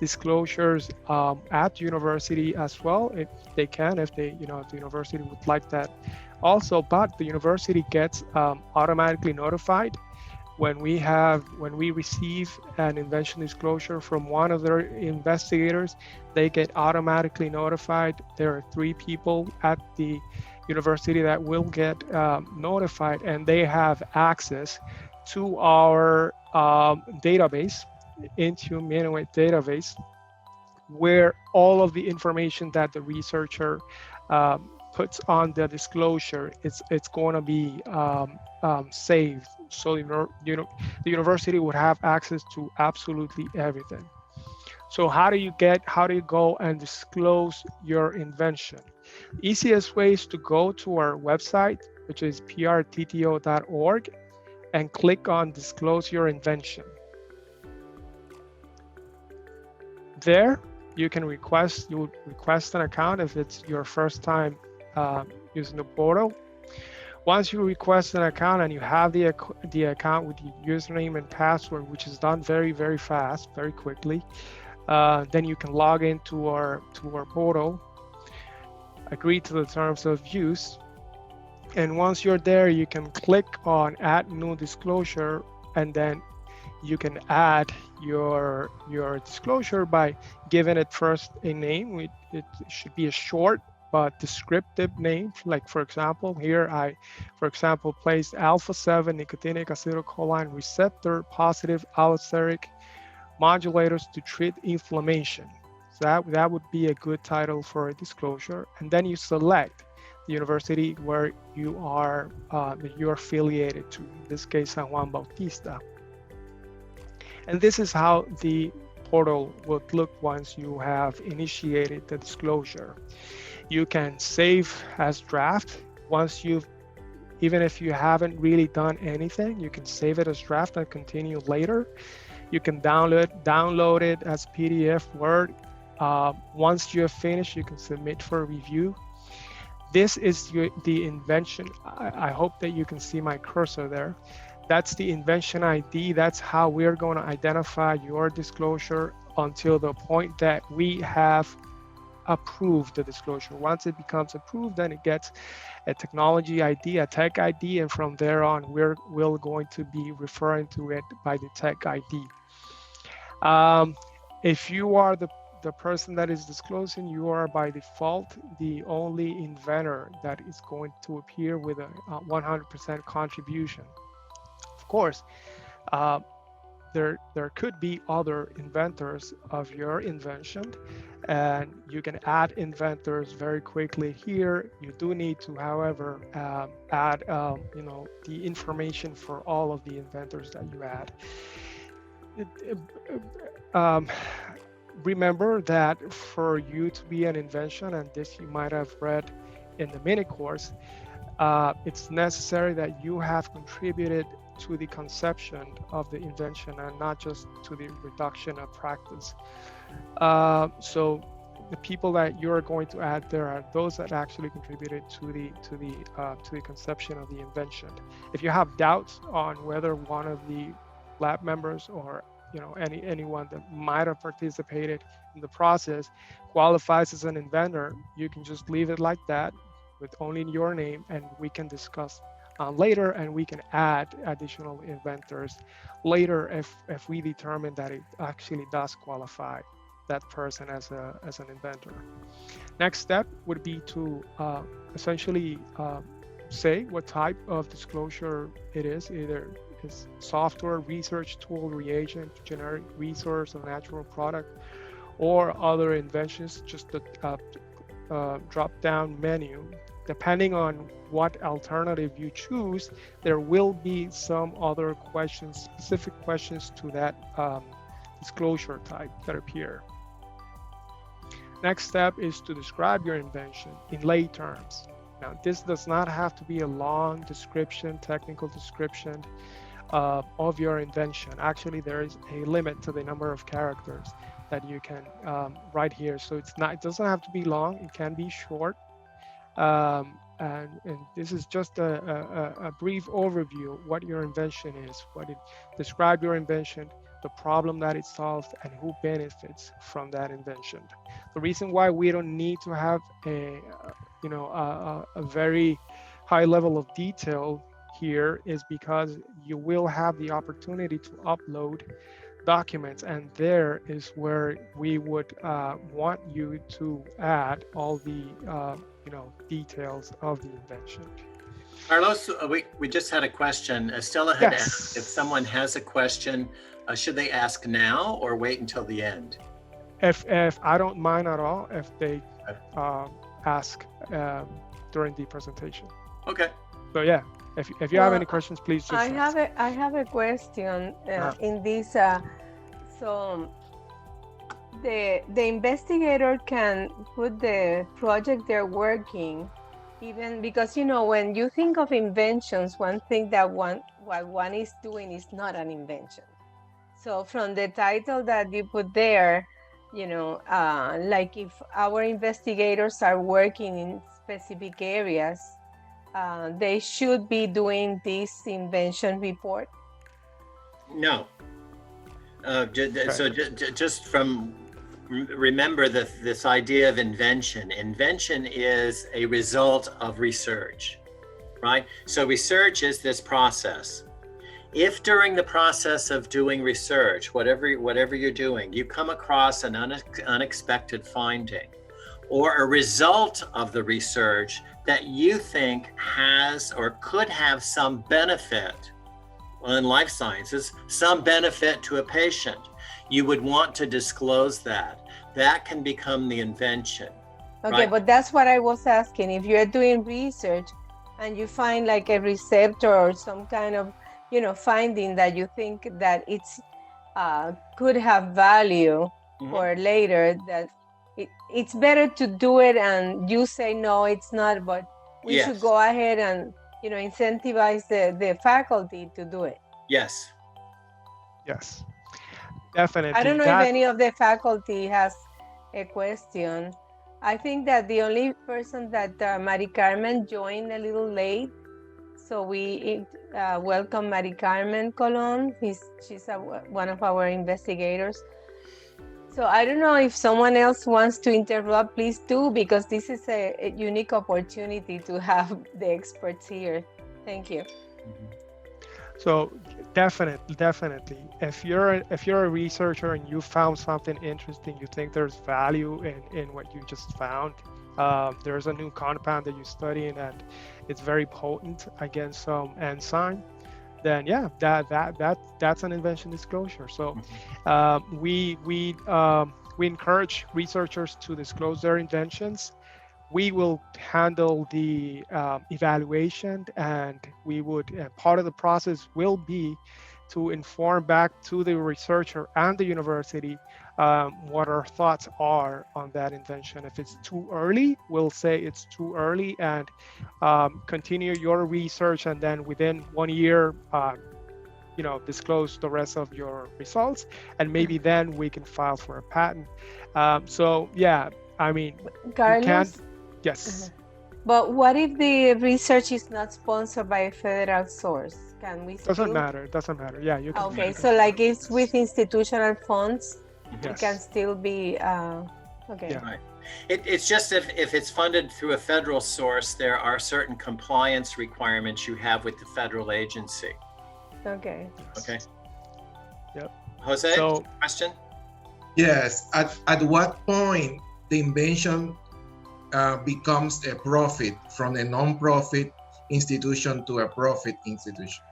disclosures at university as well. If they can, if the university would like that also, but the university gets automatically notified when we receive an invention disclosure from one of their investigators. They get automatically notified. There are 3 people at the university that will get notified, and they have access to our database, Intune Minuet database, where all of the information that the researcher puts on the disclosure, it's going to be saved. So the university would have access to absolutely everything. So how do you go and disclose your invention? Easiest way is to go to our website, which is prtto.org, and click on Disclose Your Invention. There, you can request an account if it's your first time using the portal. Once you request an account and you have the account with the username and password, which is done very, very fast, very quickly, then you can log into our portal, agree to the terms of use, and once you're there, you can click on Add New Disclosure, and then you can add your disclosure by giving it first a name. It should be a short but descriptive name. Like for example, here I, for example, placed alpha-7 nicotinic acetylcholine receptor positive allosteric modulators to treat inflammation. So that would be a good title for a disclosure. And then you select the university where you are that you're affiliated to. In this case, San Juan Bautista. And this is how the portal would look once you have initiated the disclosure. You can save as draft. Once you've, even if you haven't really done anything, you can save it as draft and continue later. You can download it as PDF Word. Once you have finished, you can submit for review. This is the invention. I hope that you can see my cursor there. That's the invention ID. That's how we're going to identify your disclosure until the point that we have approved the disclosure. Once it becomes approved, then it gets a technology ID, a tech ID, and from there on, we're going to be referring to it by the tech ID. If you are the person that is disclosing, you are by default the only inventor that is going to appear with a 100% contribution. Of course, there could be other inventors of your invention, and you can add inventors very quickly here. You do need to, however, add the information for all of the inventors that you add. Remember that for you to be an invention, and this you might have read in the mini course, it's necessary that you have contributed to the conception of the invention and not just to the reduction of practice. So the people that you're going to add there are those that actually contributed to the conception of the invention. If you have doubts on whether one of the lab members or anyone that might have participated in the process qualifies as an inventor, you can just leave it like that with only your name, and we can discuss later, and we can add additional inventors later if we determine that it actually does qualify that person as an inventor. Next step would be to essentially say what type of disclosure it is, either is software, research tool, reagent, generic resource, or natural product, or other inventions, just the drop-down menu. Depending on what alternative you choose, there will be some other questions, specific questions to that disclosure type that appear. Next step is to describe your invention in lay terms. Now, this does not have to be a long description, technical description of your invention. Actually, there is a limit to the number of characters that you can write here. So it doesn't have to be long. It can be short. And this is just a brief overview of what your invention is, describe your invention, the problem that it solves, and who benefits from that invention. The reason why we don't need to have a very high level of detail here is because you will have the opportunity to upload documents, and there is where we would want you to add all the details of the invention. Carlos, we just had a question. Estella had asked if someone has a question, should they ask now or wait until the end? If I don't mind at all, if they ask during the presentation. Okay. So yeah, if you have any questions, please just ask. I have a question in this. So the investigator can put the project they're working, even because when you think of inventions, one thing that what one is doing is not an invention. So from the title that you put there, like if our investigators are working in specific areas, they should be doing this invention report? No. So just from remember this idea of invention. Invention is a result of research, right? So research is this process. If during the process of doing research, whatever you're doing, you come across an unexpected finding or a result of the research that you think has or could have some benefit, well, in life sciences, some benefit to a patient, you would want to disclose that. That can become the invention. Okay, right? but that's what I was asking. If you're doing research and you find like a receptor or some kind of, finding that you think that it's could have value for later, that it's better to do it, and you say no, it's not, but we should go ahead and incentivize the faculty to do it. Yes. Yes, definitely. I don't know if any of the faculty has a question. I think that the only person that Mari Carmen joined a little late, so we welcome Mari Carmen Colon. She's one of our investigators. So I don't know if someone else wants to interrupt, please do, because this is a unique opportunity to have the experts here. Thank you. So definitely, if you're a researcher and you found something interesting, you think there's value in what you just found, there's a new compound that you're studying and it's very potent against some enzyme, then yeah, that's an invention disclosure. So we encourage researchers to disclose their inventions. We will handle the evaluation, and we would part of the process will be to inform back to the researcher and the university what our thoughts are on that invention. If it's too early, we'll say it's too early and continue your research, and then within 1 year disclose the rest of your results, and maybe then we can file for a patent. So yeah, I mean, Carlos? Yes. But what if the research is not sponsored by a federal source? Can we still? Doesn't matter. Yeah, you can. Okay, so like it's with institutional funds, yes. It can still be okay. Yeah. Right. It's just if it's funded through a federal source, there are certain compliance requirements you have with the federal agency. Okay. Okay. Yep. Jose, So, question? Yes. At what point the invention becomes a profit from a non-profit institution to a profit institution?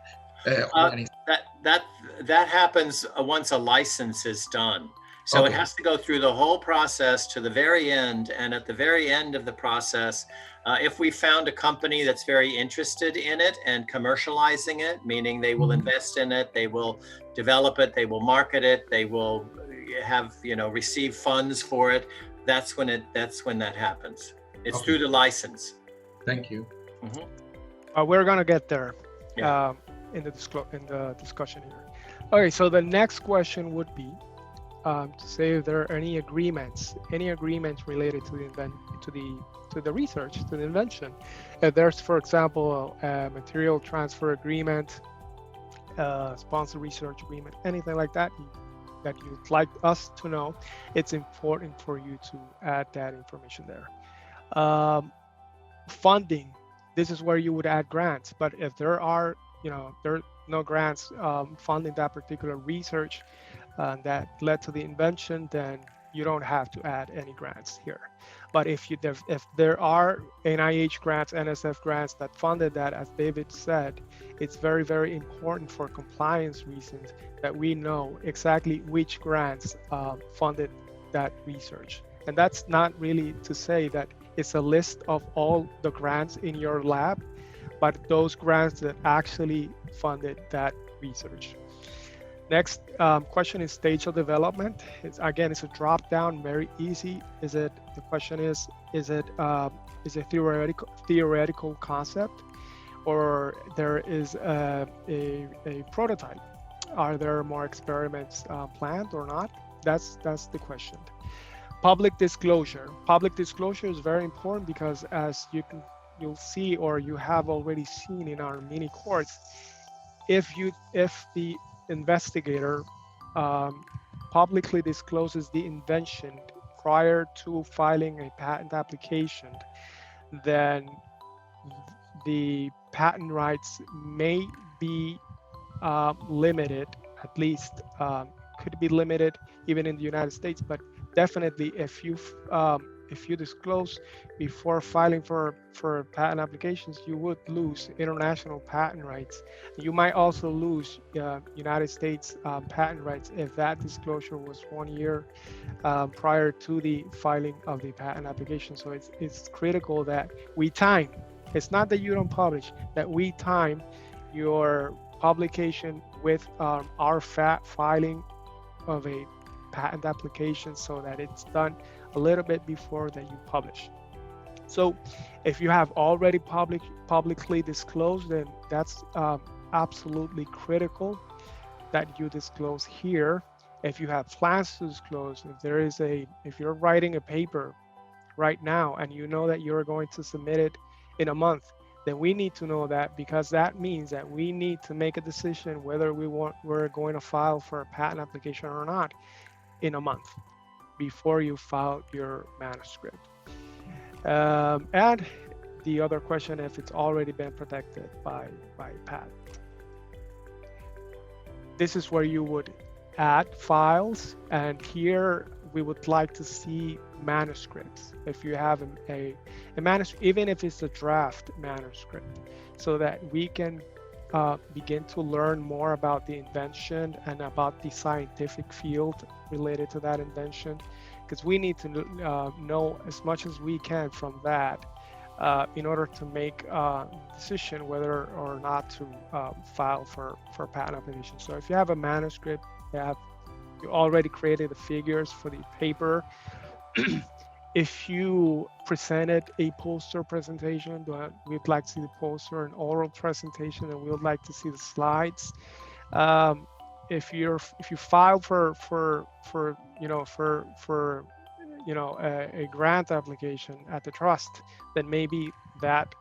That happens once a license is done. So Okay. it has to go through the whole process to the very end. And at the very end of the process, if we found a company that's very interested in it and commercializing it, meaning they will invest in it, they will develop it, they will market it, they will have, receive funds for it, that's when that happens. It's Okay. through the license. Thank you. we're gonna get there Yeah. in the discussion here. Okay, so the next question would be to say if there are any agreements related to the research, to the invention. If there's, for example, a material transfer agreement, sponsor research agreement, anything like that you'd like us to know, it's important for you to add that information there. Funding, this is where you would add grants, but if there are no grants funding that particular research that led to the invention, then you don't have to add any grants here. But if there are NIH grants, NSF grants that funded that, as David said, it's very, very important for compliance reasons that we know exactly which grants funded that research. And that's not really to say that it's a list of all the grants in your lab, but those grants that actually funded that research. Next question is stage of development. It's a drop down, very easy. The question is it a theoretical concept, or there is a prototype? Are there more experiments planned or not? That's the question. Public disclosure. Public disclosure is very important because, as you'll see, or you have already seen in our mini course, if the investigator publicly discloses the invention prior to filing a patent application, then the patent rights may be limited, at least could be limited even in the United States, but definitely if you disclose before filing for patent applications, you would lose international patent rights. You might also lose United States patent rights if that disclosure was 1 year prior to the filing of the patent application. So it's critical that we time. It's not that you don't publish, that we time your publication with our filing of a patent application so that it's done a little bit before that you publish. So if you have already publicly disclosed, then that's absolutely critical that you disclose here. If you have plans to disclose, if you're writing a paper right now and you know that you're going to submit it in a month, then we need to know that, because that means that we need to make a decision whether we're going to file for a patent application or not in a month before you file your manuscript. And the other question, if it's already been protected by patent. This is where you would add files, and here we would like to see manuscripts. If you have a manuscript, even if it's a draft manuscript, so that we can begin to learn more about the invention and about the scientific field related to that invention, because we need to know as much as we can from that in order to make a decision whether or not to file for patent application. So if you have a manuscript, you already created the figures for the paper. If you presented a poster presentation, we'd like to see the poster, an oral presentation, and we would like to see the slides. If you file for a grant application at the trust, then maybe that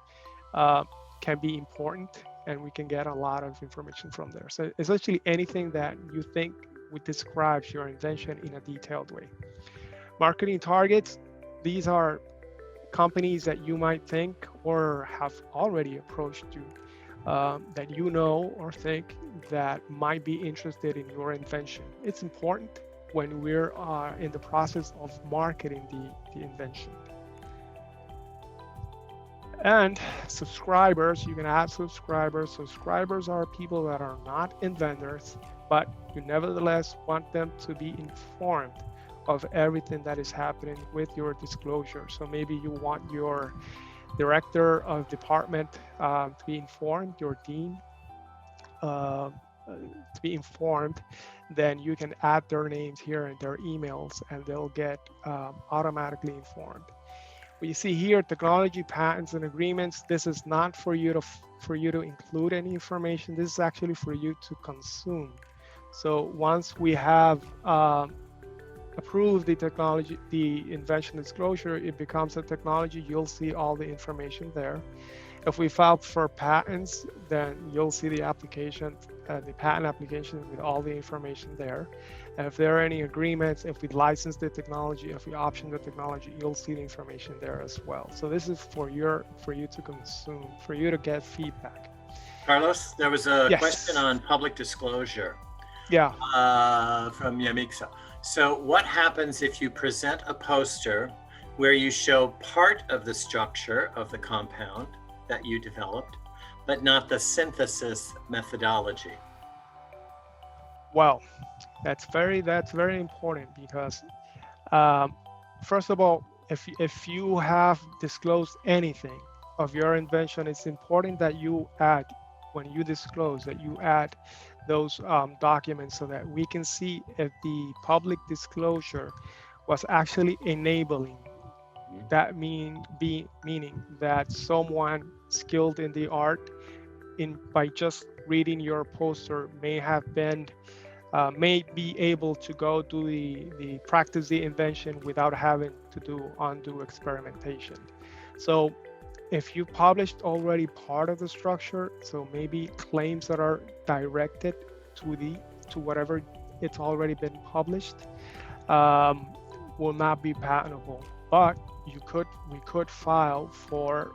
can be important, and we can get a lot of information from there. So essentially anything that you think would describe your invention in a detailed way. Marketing targets, these are companies that you might think or have already approached you that you know or think that might be interested in your invention. It's important when we're in the process of marketing the invention. And subscribers, you can add subscribers. Subscribers are people that are not inventors, but you nevertheless want them to be informed of everything that is happening with your disclosure. So maybe you want your director of department to be informed, your dean to be informed, then you can add their names here and their emails, and they'll get automatically informed. What you see here, technology, patents, and agreements, this is not for you to include any information. This is actually for you to consume. So once we have approved the technology, the invention disclosure, it becomes a technology. You'll see all the information there. If we file for patents, then you'll see the application, the patent application with all the information there. And if there are any agreements, if we license the technology, if we option the technology, you'll see the information there as well. So this is for you to consume, for you to get feedback. Carlos, there was a Yes. question on public disclosure. Yeah. From Yamixa. So what happens if you present a poster where you show part of the structure of the compound that you developed, but not the synthesis methodology? Well, that's very important, because first of all, if you have disclosed anything of your invention, it's important that you add, when you disclose, that you add those documents so that we can see if the public disclosure was actually enabling. That meaning that someone skilled in the art, by just reading your poster, may be able to go do the practice the invention without having to do undue experimentation. So if you published already part of the structure, so maybe claims that are directed to whatever it's already been published, will not be patentable. But we could file for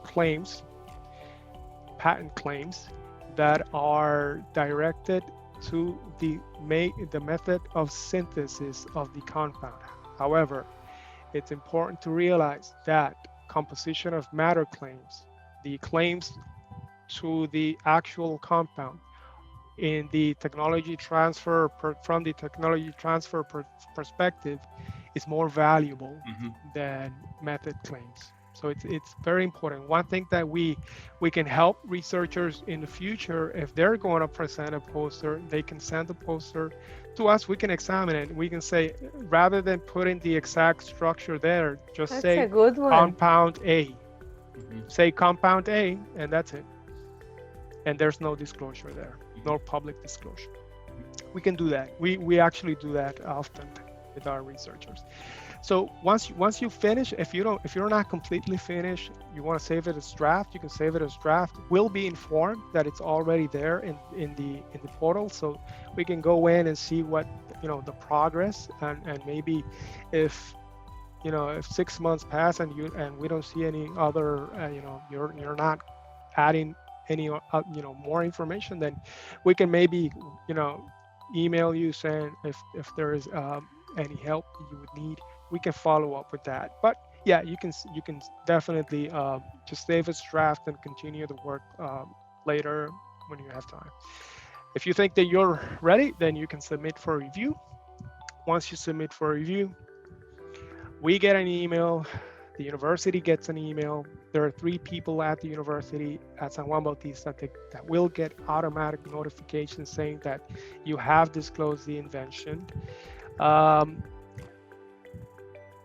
claims, patent claims, that are directed to the method of synthesis of the compound. However, it's important to realize that composition of matter claims, the claims to the actual compound in the technology transfer from the technology transfer perspective is more valuable than method claims. So it's very important. One thing that we can help researchers in the future, if they're going to present a poster, they can send the poster to us. We can examine it. We can say, rather than putting the exact structure there, just That's say a good one. compound A. Say compound A, and that's it. And there's no disclosure there, no public disclosure. We can do that. We actually do that often with our researchers. So once you finish, if you're not completely finished, you want to save it as draft, you can save it as draft. We'll be informed that it's already there in the portal, so we can go in and see what the progress, and maybe if 6 months pass and we don't see any other you're not adding any more information, then we can maybe email you saying if there is any help you would need. We can follow up with that. But yeah, you can definitely just save as draft and continue the work later when you have time. If you think that you're ready, then you can submit for review. Once you submit for review, we get an email, the university gets an email. There are 3 people at the university at San Juan Bautista that will get automatic notifications saying that you have disclosed the invention.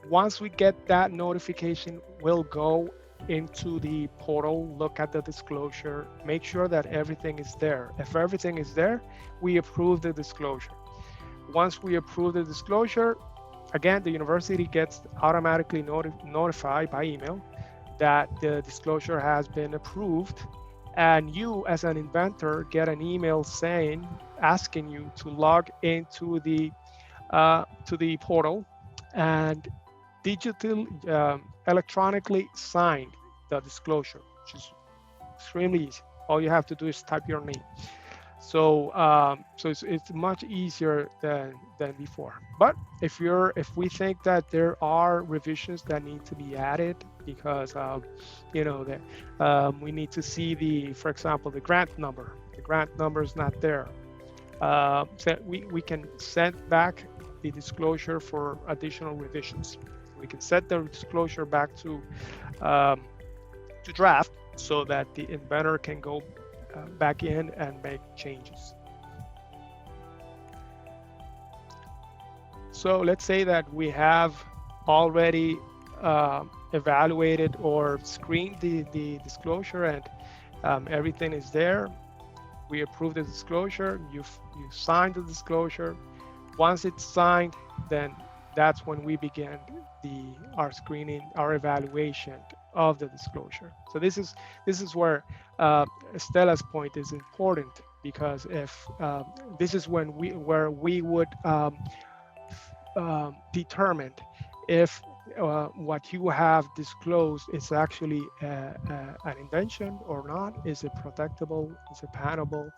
Once we get that notification, we'll go into the portal, look at the disclosure, make sure that everything is there. If everything is there, we approve the disclosure. Once we approve the disclosure, again, the university gets automatically notified by email that the disclosure has been approved, and you as an inventor get an email asking you to log into the portal and electronically sign the disclosure, which is extremely easy. All you have to do is type your name. So it's much easier than before. But if we think that there are revisions that need to be added because we need to see for example, the grant number. The grant number is not there. So we can send back the disclosure for additional revisions. We can set the disclosure back to draft so that the inventor can go back in and make changes. So let's say that we have already evaluated or screened the disclosure, and everything is there. We approve the disclosure, you signed the disclosure. Once it's signed, then that's when we begin our screening, our evaluation of the disclosure. So this is where Estella's point is important, because if this is where we would determine if what you have disclosed is actually an invention or not. Is it protectable? Is it patentable?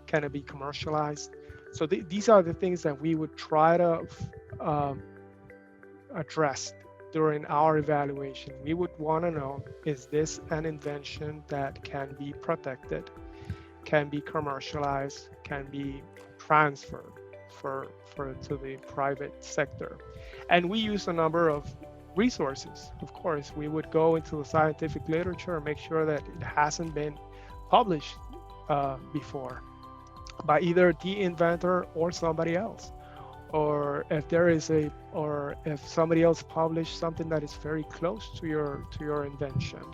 Can it be commercialized? So these are the things that we would try to address during our evaluation. We would want to know, is this an invention that can be protected, can be commercialized, can be transferred to the private sector? And we use a number of resources. Of course, we would go into the scientific literature and make sure that it hasn't been published before by either the inventor or somebody else, or if somebody else published something that is very close to your invention.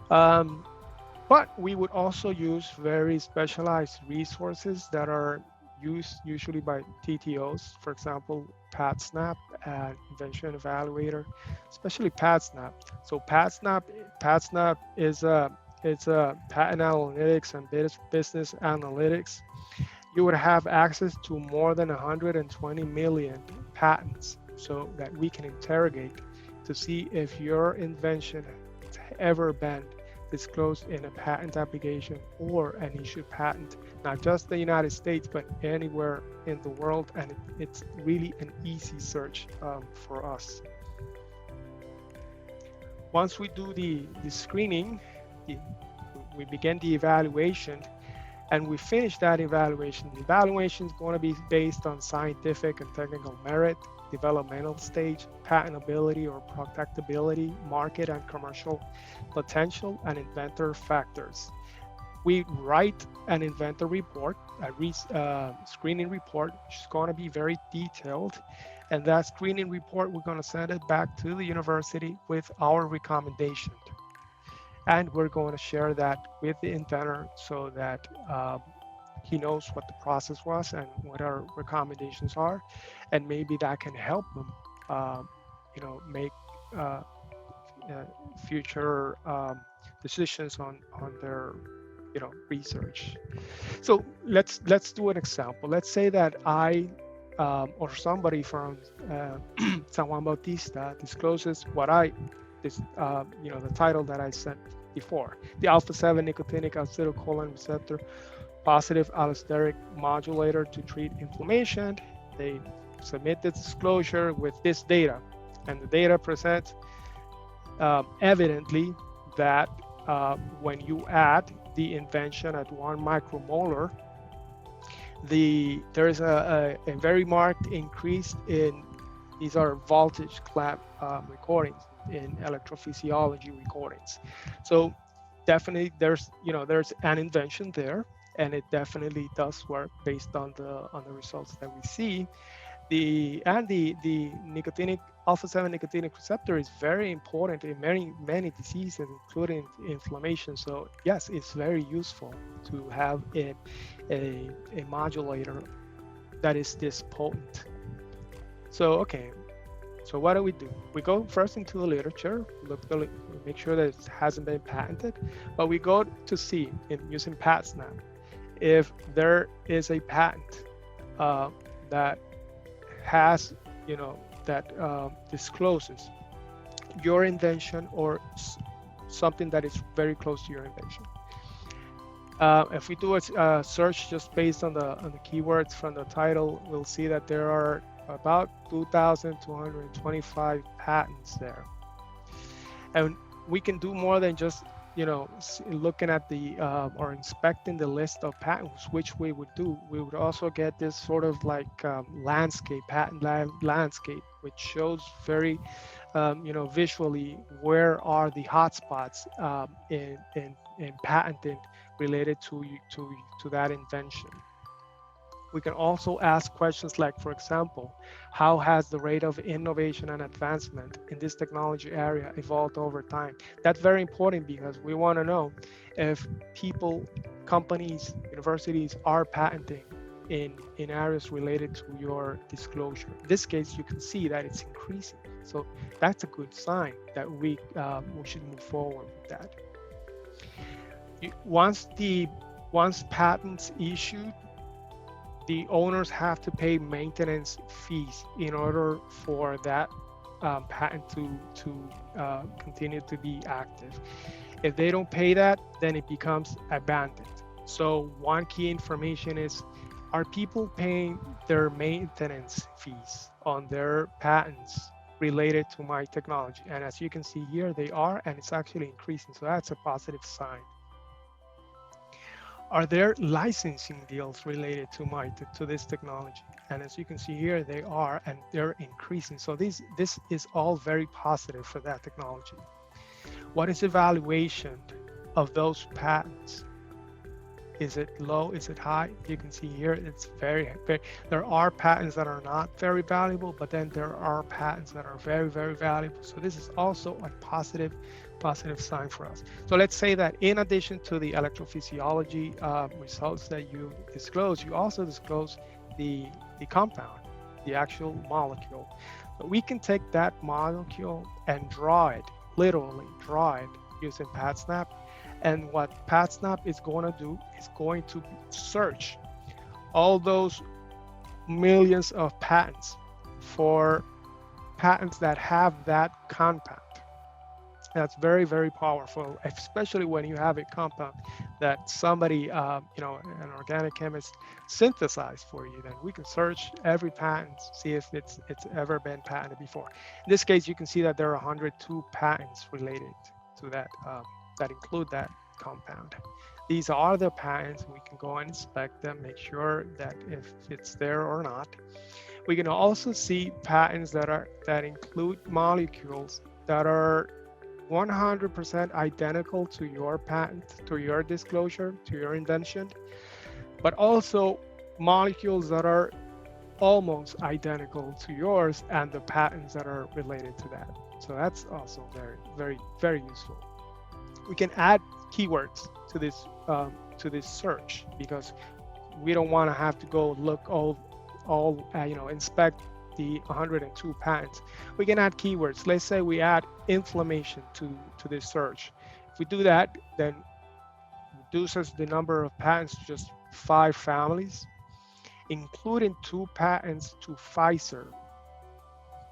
But we would also use very specialized resources that are used usually by TTOs, for example, PatSnap and Invention Evaluator, especially PatSnap. So PatSnap is a patent analytics and business analytics. You would have access to more than 120 million patents, so that we can interrogate to see if your invention has ever been disclosed in a patent application or an issued patent, not just the United States, but anywhere in the world. And it's really an easy search for us. Once we do the screening, we begin the evaluation, and we finish that evaluation. The evaluation is going to be based on scientific and technical merit, developmental stage, patentability or protectability, market and commercial potential, and inventor factors. We write an inventor report, a screening report, which is going to be very detailed. And that screening report, we're going to send it back to the university with our recommendation. And we're going to share that with the inventor so that he knows what the process was and what our recommendations are, and maybe that can help them, make future decisions on their, research. So let's do an example. Let's say that I or somebody from San Juan Bautista discloses what the title that I sent before, the alpha-7 nicotinic acetylcholine receptor positive allosteric modulator to treat inflammation. They submit the disclosure with this data, and the data presents evidently that when you add the invention at 1 micromolar, there's a very marked increase in, these are voltage clamp recordings, in electrophysiology recordings. So definitely there's an invention there, and it definitely does work based on the results that we see. The nicotinic alpha-7 nicotinic receptor is very important in many diseases, including inflammation. So yes, it's very useful to have a modulator that is this potent. So okay, so what do? We go first into the literature, make sure that it hasn't been patented, but we go to see, using PatSnap, if there is a patent that has, that discloses your invention or something that is very close to your invention. If we do a search just based on the keywords from the title, we'll see that there are about 2,225 patents there. And we can do more than just looking at the or inspecting the list of patents, which we would do. We would also get this sort of like landscape, patent landscape, which shows very visually where are the hotspots in patenting related to that invention. We can also ask questions like, for example, how has the rate of innovation and advancement in this technology area evolved over time? That's very important because we want to know if people, companies, universities are patenting in areas related to your disclosure. In this case, you can see that it's increasing. So that's a good sign that we should move forward with that. Once patents issued, the owners have to pay maintenance fees in order for that patent to continue to be active. If they don't pay that, then it becomes abandoned. So one key information is, are people paying their maintenance fees on their patents related to my technology? And as you can see here, they are, and it's actually increasing. So that's a positive sign. Are there licensing deals related to this technology? And as you can see here, they are, and they're increasing. So this is all very positive for that technology. What is the valuation of those patents? Is it low? Is it high? You can see here, it's very, very, there are patents that are not very valuable, but then there are patents that are very, very valuable. So this is also a positive sign for us. So let's say that in addition to the electrophysiology results that you disclose, you also disclose the compound, the actual molecule. But we can take that molecule and literally draw it using PatSnap. And what PatSnap is going to do is going to search all those millions of patents for patents that have that compound. That's very, very powerful, especially when you have a compound that somebody, an organic chemist synthesized for you. Then we can search every patent, see if it's ever been patented before. In this case, you can see that there are 102 patents related to that that include that compound. These are the patents. We can go and inspect them, make sure that if it's there or not. We can also see patents that include molecules that are 100% identical to your patent, to your disclosure, to your invention, but also molecules that are almost identical to yours and the patents that are related to that. So that's also very, very, very useful. We can add keywords to this search, because we don't want to have to go look inspect the 102 patents. We can add keywords. Let's say we add inflammation to this search. If we do that, then reduces the number of patents to just 5 families, including 2 patents to Pfizer,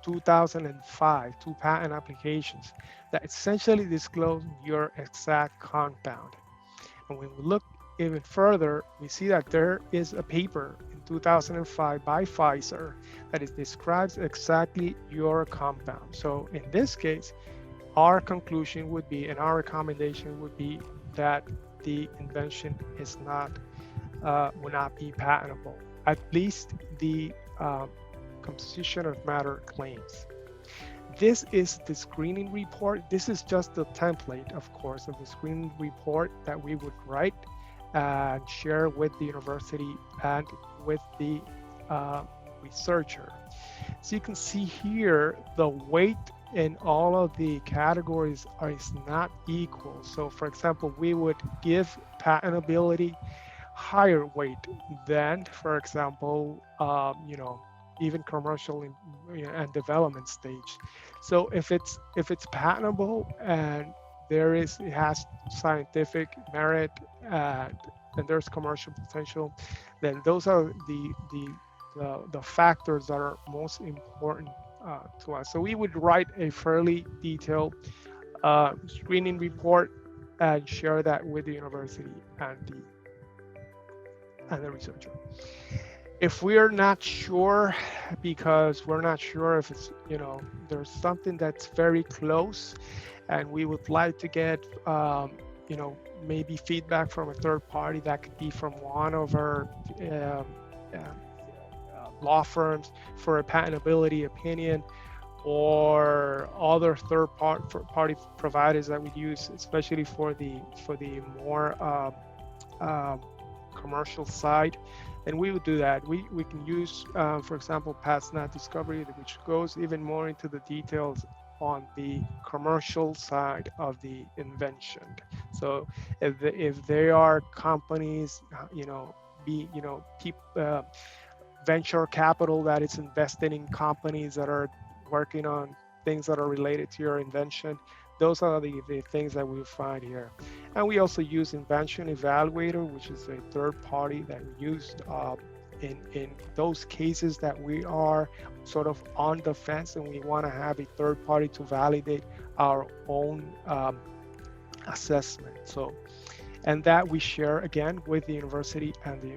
2005, 2 patent applications that essentially disclose your exact compound. And when we look even further, we see that there is a paper in 2005 by Pfizer that describes exactly your compound. So in this case, our conclusion would be, and our recommendation would be, that the invention is will not be patentable, at least the composition of matter claims. This is the screening report. This is just the template, of course, of the screening report that we would write and share with the university and with the researcher. So you can see here the weight in all of the categories is not equal. So for example, we would give patentability higher weight than, for example, even commercial and development stage. So if it's patentable and it has scientific merit and there's commercial potential, then those are the factors that are most important to us. So we would write a fairly detailed screening report and share that with the university and the researcher. If we're not sure, because we're not sure if it's, there's something that's very close and we would like to get, maybe feedback from a third party, that could be from one of our law firms for a patentability opinion, or other third party providers that we use, especially for the more commercial side. And we would do that. We can use, for example, past not discovery, which goes even more into the details on the commercial side of the invention. So if there are companies, venture capital that is invested in companies that are working on things that are related to your invention, those are the things that we find here. And we also use Invention Evaluator, which is a third party that we use in those cases that we are sort of on the fence and we want to have a third party to validate our own assessment. So, and that we share again with the university and the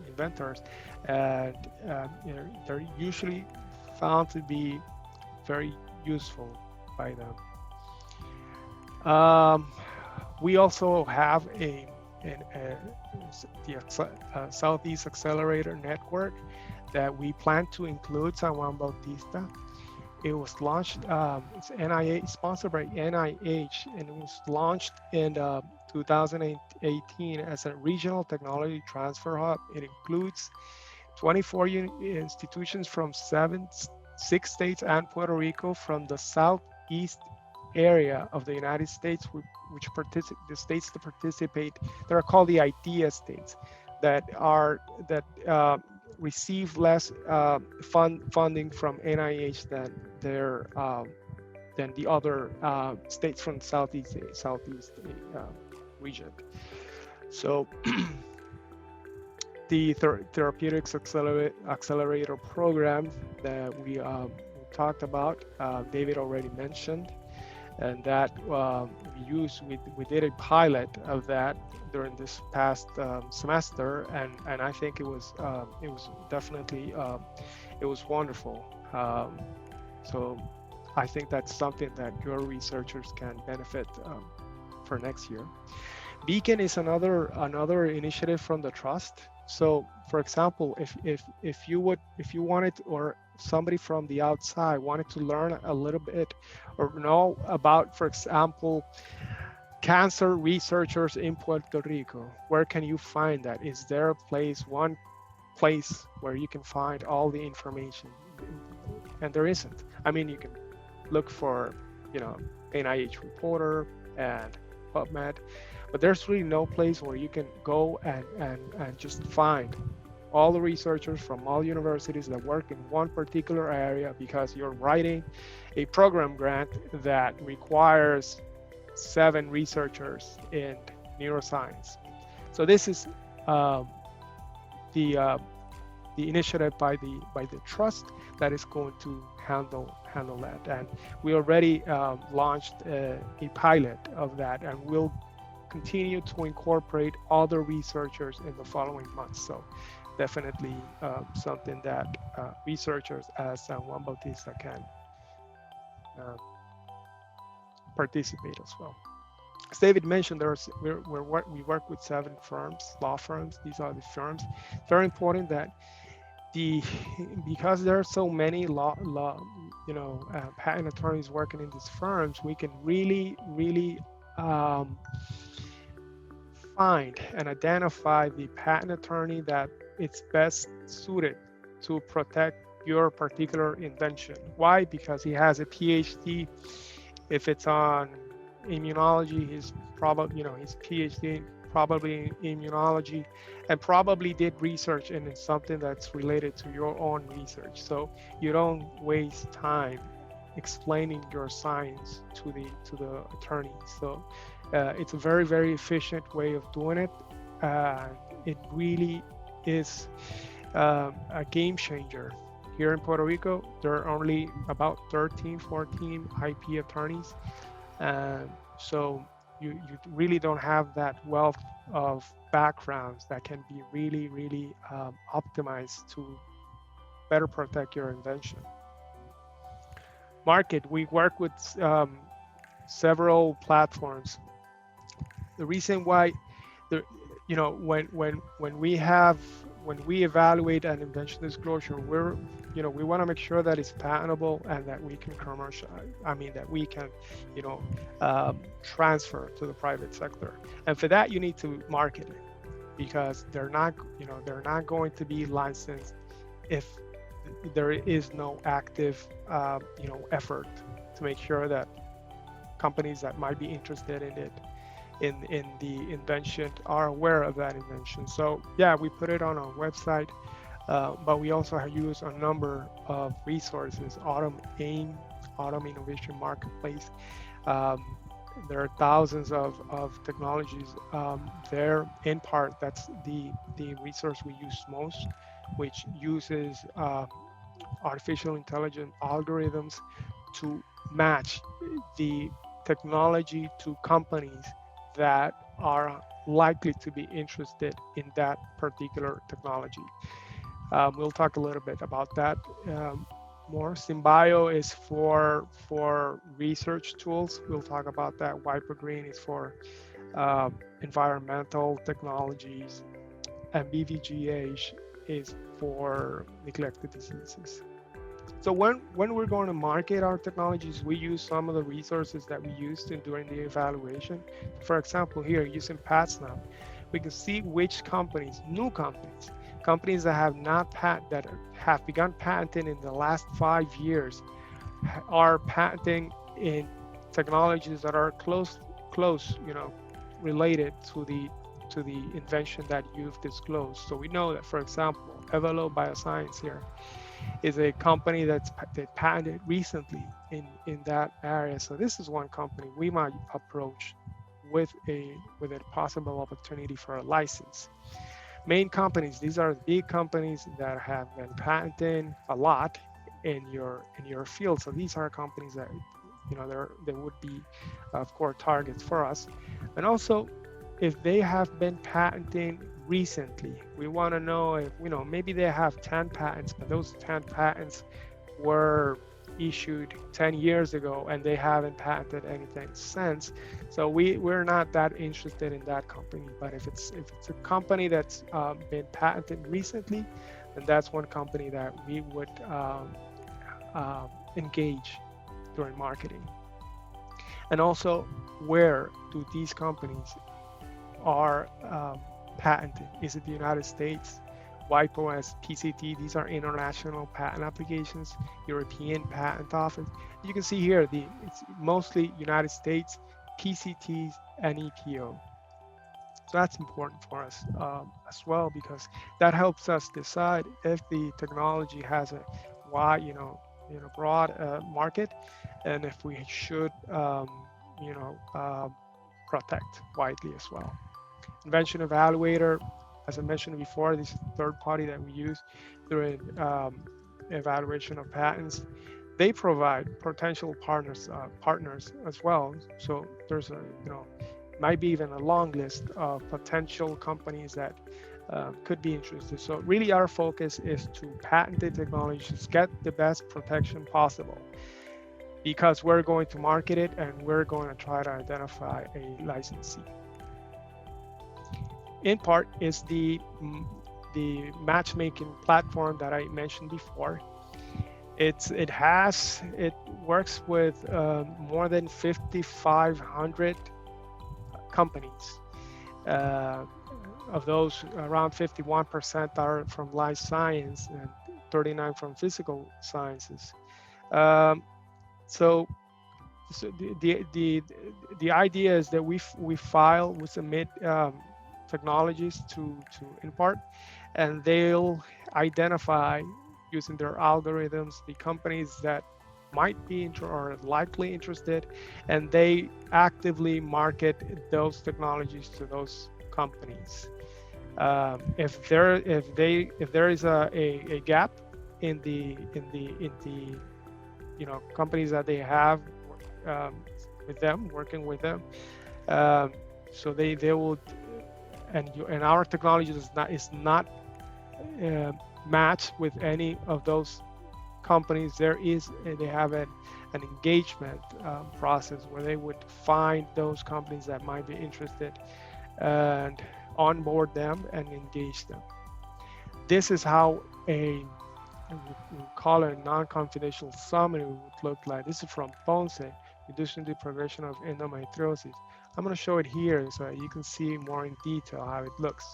inventors, and they're usually found to be very useful by them. We also have the Southeast Accelerator Network that we plan to include San Juan Bautista. It was launched, it's NIH, sponsored by NIH, and it was launched in 2018 as a regional technology transfer hub. It includes 24 institutions from 6 states and Puerto Rico from the southeast area of the United States, the states that participate, that are called the IDEA states, that receive less funding from NIH than the other states from the southeast region. So the Therapeutics Accelerator program that we talked about, David already mentioned, and that we did a pilot of that during this past semester, and I think it was definitely it was wonderful. So I think that's something that your researchers can benefit for next year. Beacon is another initiative from the trust. So, for example, if you wanted, or somebody from the outside wanted to learn a little bit or know about, for example, cancer researchers in Puerto Rico, where can you find that? Is there one place where you can find all the information? And there isn't. I mean, you can look for, NIH Reporter and PubMed, but there's really no place where you can go and just find all the researchers from all universities that work in one particular area, because you're writing a program grant that requires 7 researchers in neuroscience. So this is the initiative by the trust that is going to handle that, and we already launched a pilot of that, and we'll continue to incorporate other researchers in the following months. So definitely something that researchers as Juan Bautista can participate as well. As David mentioned, we work with 7 firms, law firms. These are the firms. Very important that because there are so many patent attorneys working in these firms, we can really find and identify the patent attorney that it's best suited to protect your particular invention. Why? Because he has a PhD. If it's on immunology, he's probably, his PhD probably in immunology, and probably did research in something that's related to your own research. So you don't waste time explaining your science to the attorney. So it's a very, very efficient way of doing it. It really is a game changer. Here in Puerto Rico, there are only about 13, 14 IP attorneys. So you really don't have that wealth of backgrounds that can be really, really optimized to better protect your invention. Market, we work with several platforms. The reason why, when we evaluate an invention disclosure, we want to make sure that it's patentable and that we can that we can, transfer to the private sector. And for that, you need to market it, because they're not going to be licensed if there is no active, effort to make sure that companies that might be interested in it, in the invention, are aware of that invention. So yeah, we put it on our website, but we also use a number of resources. Autumn Innovation Marketplace. There are thousands of technologies there. In part, that's the resource we use most, which uses artificial intelligence algorithms to match the technology to companies that are likely to be interested in that particular technology. We'll talk a little bit about that more. Symbio is for research tools. We'll talk about that. Wipergreen is for environmental technologies, and BVGH is for neglected diseases. So when we're going to market our technologies, we use some of the resources that we used during the evaluation. For example, here using PatSnap, we can see which companies, new companies that have begun patenting in the last 5 years, are patenting in technologies that are close, related to the invention that you've disclosed. So we know that, for example, Evelo Bioscience here is a company that patented recently in that area. So this is one company we might approach with a possible opportunity for a license. Main companies, these are big companies that have been patenting a lot in your field. So these are companies that, you know, they would be of course targets for us. And also, if they have been patenting recently, we want to know if, you know, maybe they have 10 patents, but those 10 patents were issued 10 years ago and they haven't patented anything since. So we're not that interested in that company. But if it's a company that's been patented recently, then that's one company that we would engage during marketing. And also, where do these companies are patented? Is it the United States? WIPO as PCT, these are international patent applications, European Patent Office. You can see here, it's mostly United States, PCTs, and EPO. So that's important for us as well, because that helps us decide if the technology has a wide, broad market, and if we should, protect widely as well. Invention Evaluator, as I mentioned before, this is the third party that we use during evaluation of patents. They provide potential partners as well. So there's might be even a long list of potential companies that could be interested. So really our focus is to patent the technologies, get the best protection possible, because we're going to market it and we're going to try to identify a licensee. InPart is the matchmaking platform that I mentioned before. It works with more than 5,500 companies. Of those, around 51% are from life science and 39% from physical sciences. So the idea is that we submit technologies to InPart, and they'll identify, using their algorithms, the companies that might be or likely interested, and they actively market those technologies to those companies. If there is a gap in the companies that they have working with them, so they will. And our technology is not matched with any of those companies. They have an engagement process where they would find those companies that might be interested and onboard them and engage them. This is how we call it a non-confidential summary would look like. This is from Ponce, reducing the progression of endometriosis. I'm going to show it here so that you can see more in detail how it looks.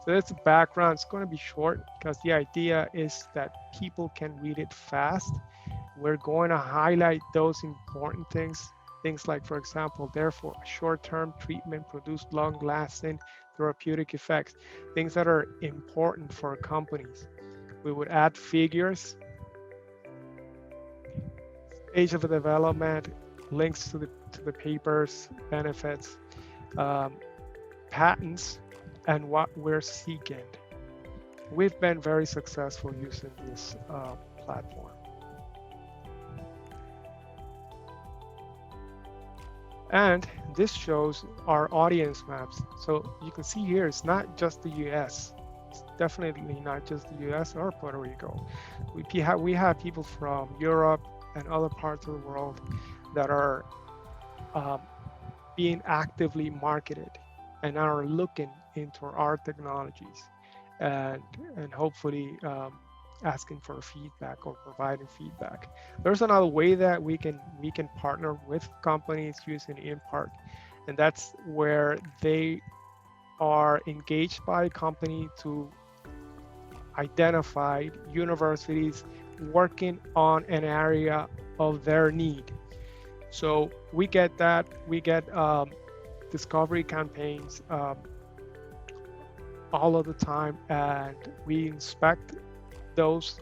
So that's the background. It's going to be short because the idea is that people can read it fast. We're going to highlight those important things like, for example, therefore, short-term treatment produced long-lasting therapeutic effects, things that are important for companies. We would add figures, stage of development, links to the papers, benefits, patents, and what we're seeking. We've been very successful using this platform. And this shows our audience maps. So you can see here, it's not just the US. It's definitely not just the US or Puerto Rico. We have people from Europe and other parts of the world that are being actively marketed and are looking into our technologies and hopefully asking for feedback or providing feedback. There's another way that we can partner with companies using InPart, and that's where they are engaged by a company to identify universities working on an area of their need. So we get discovery campaigns all of the time, and we inspect those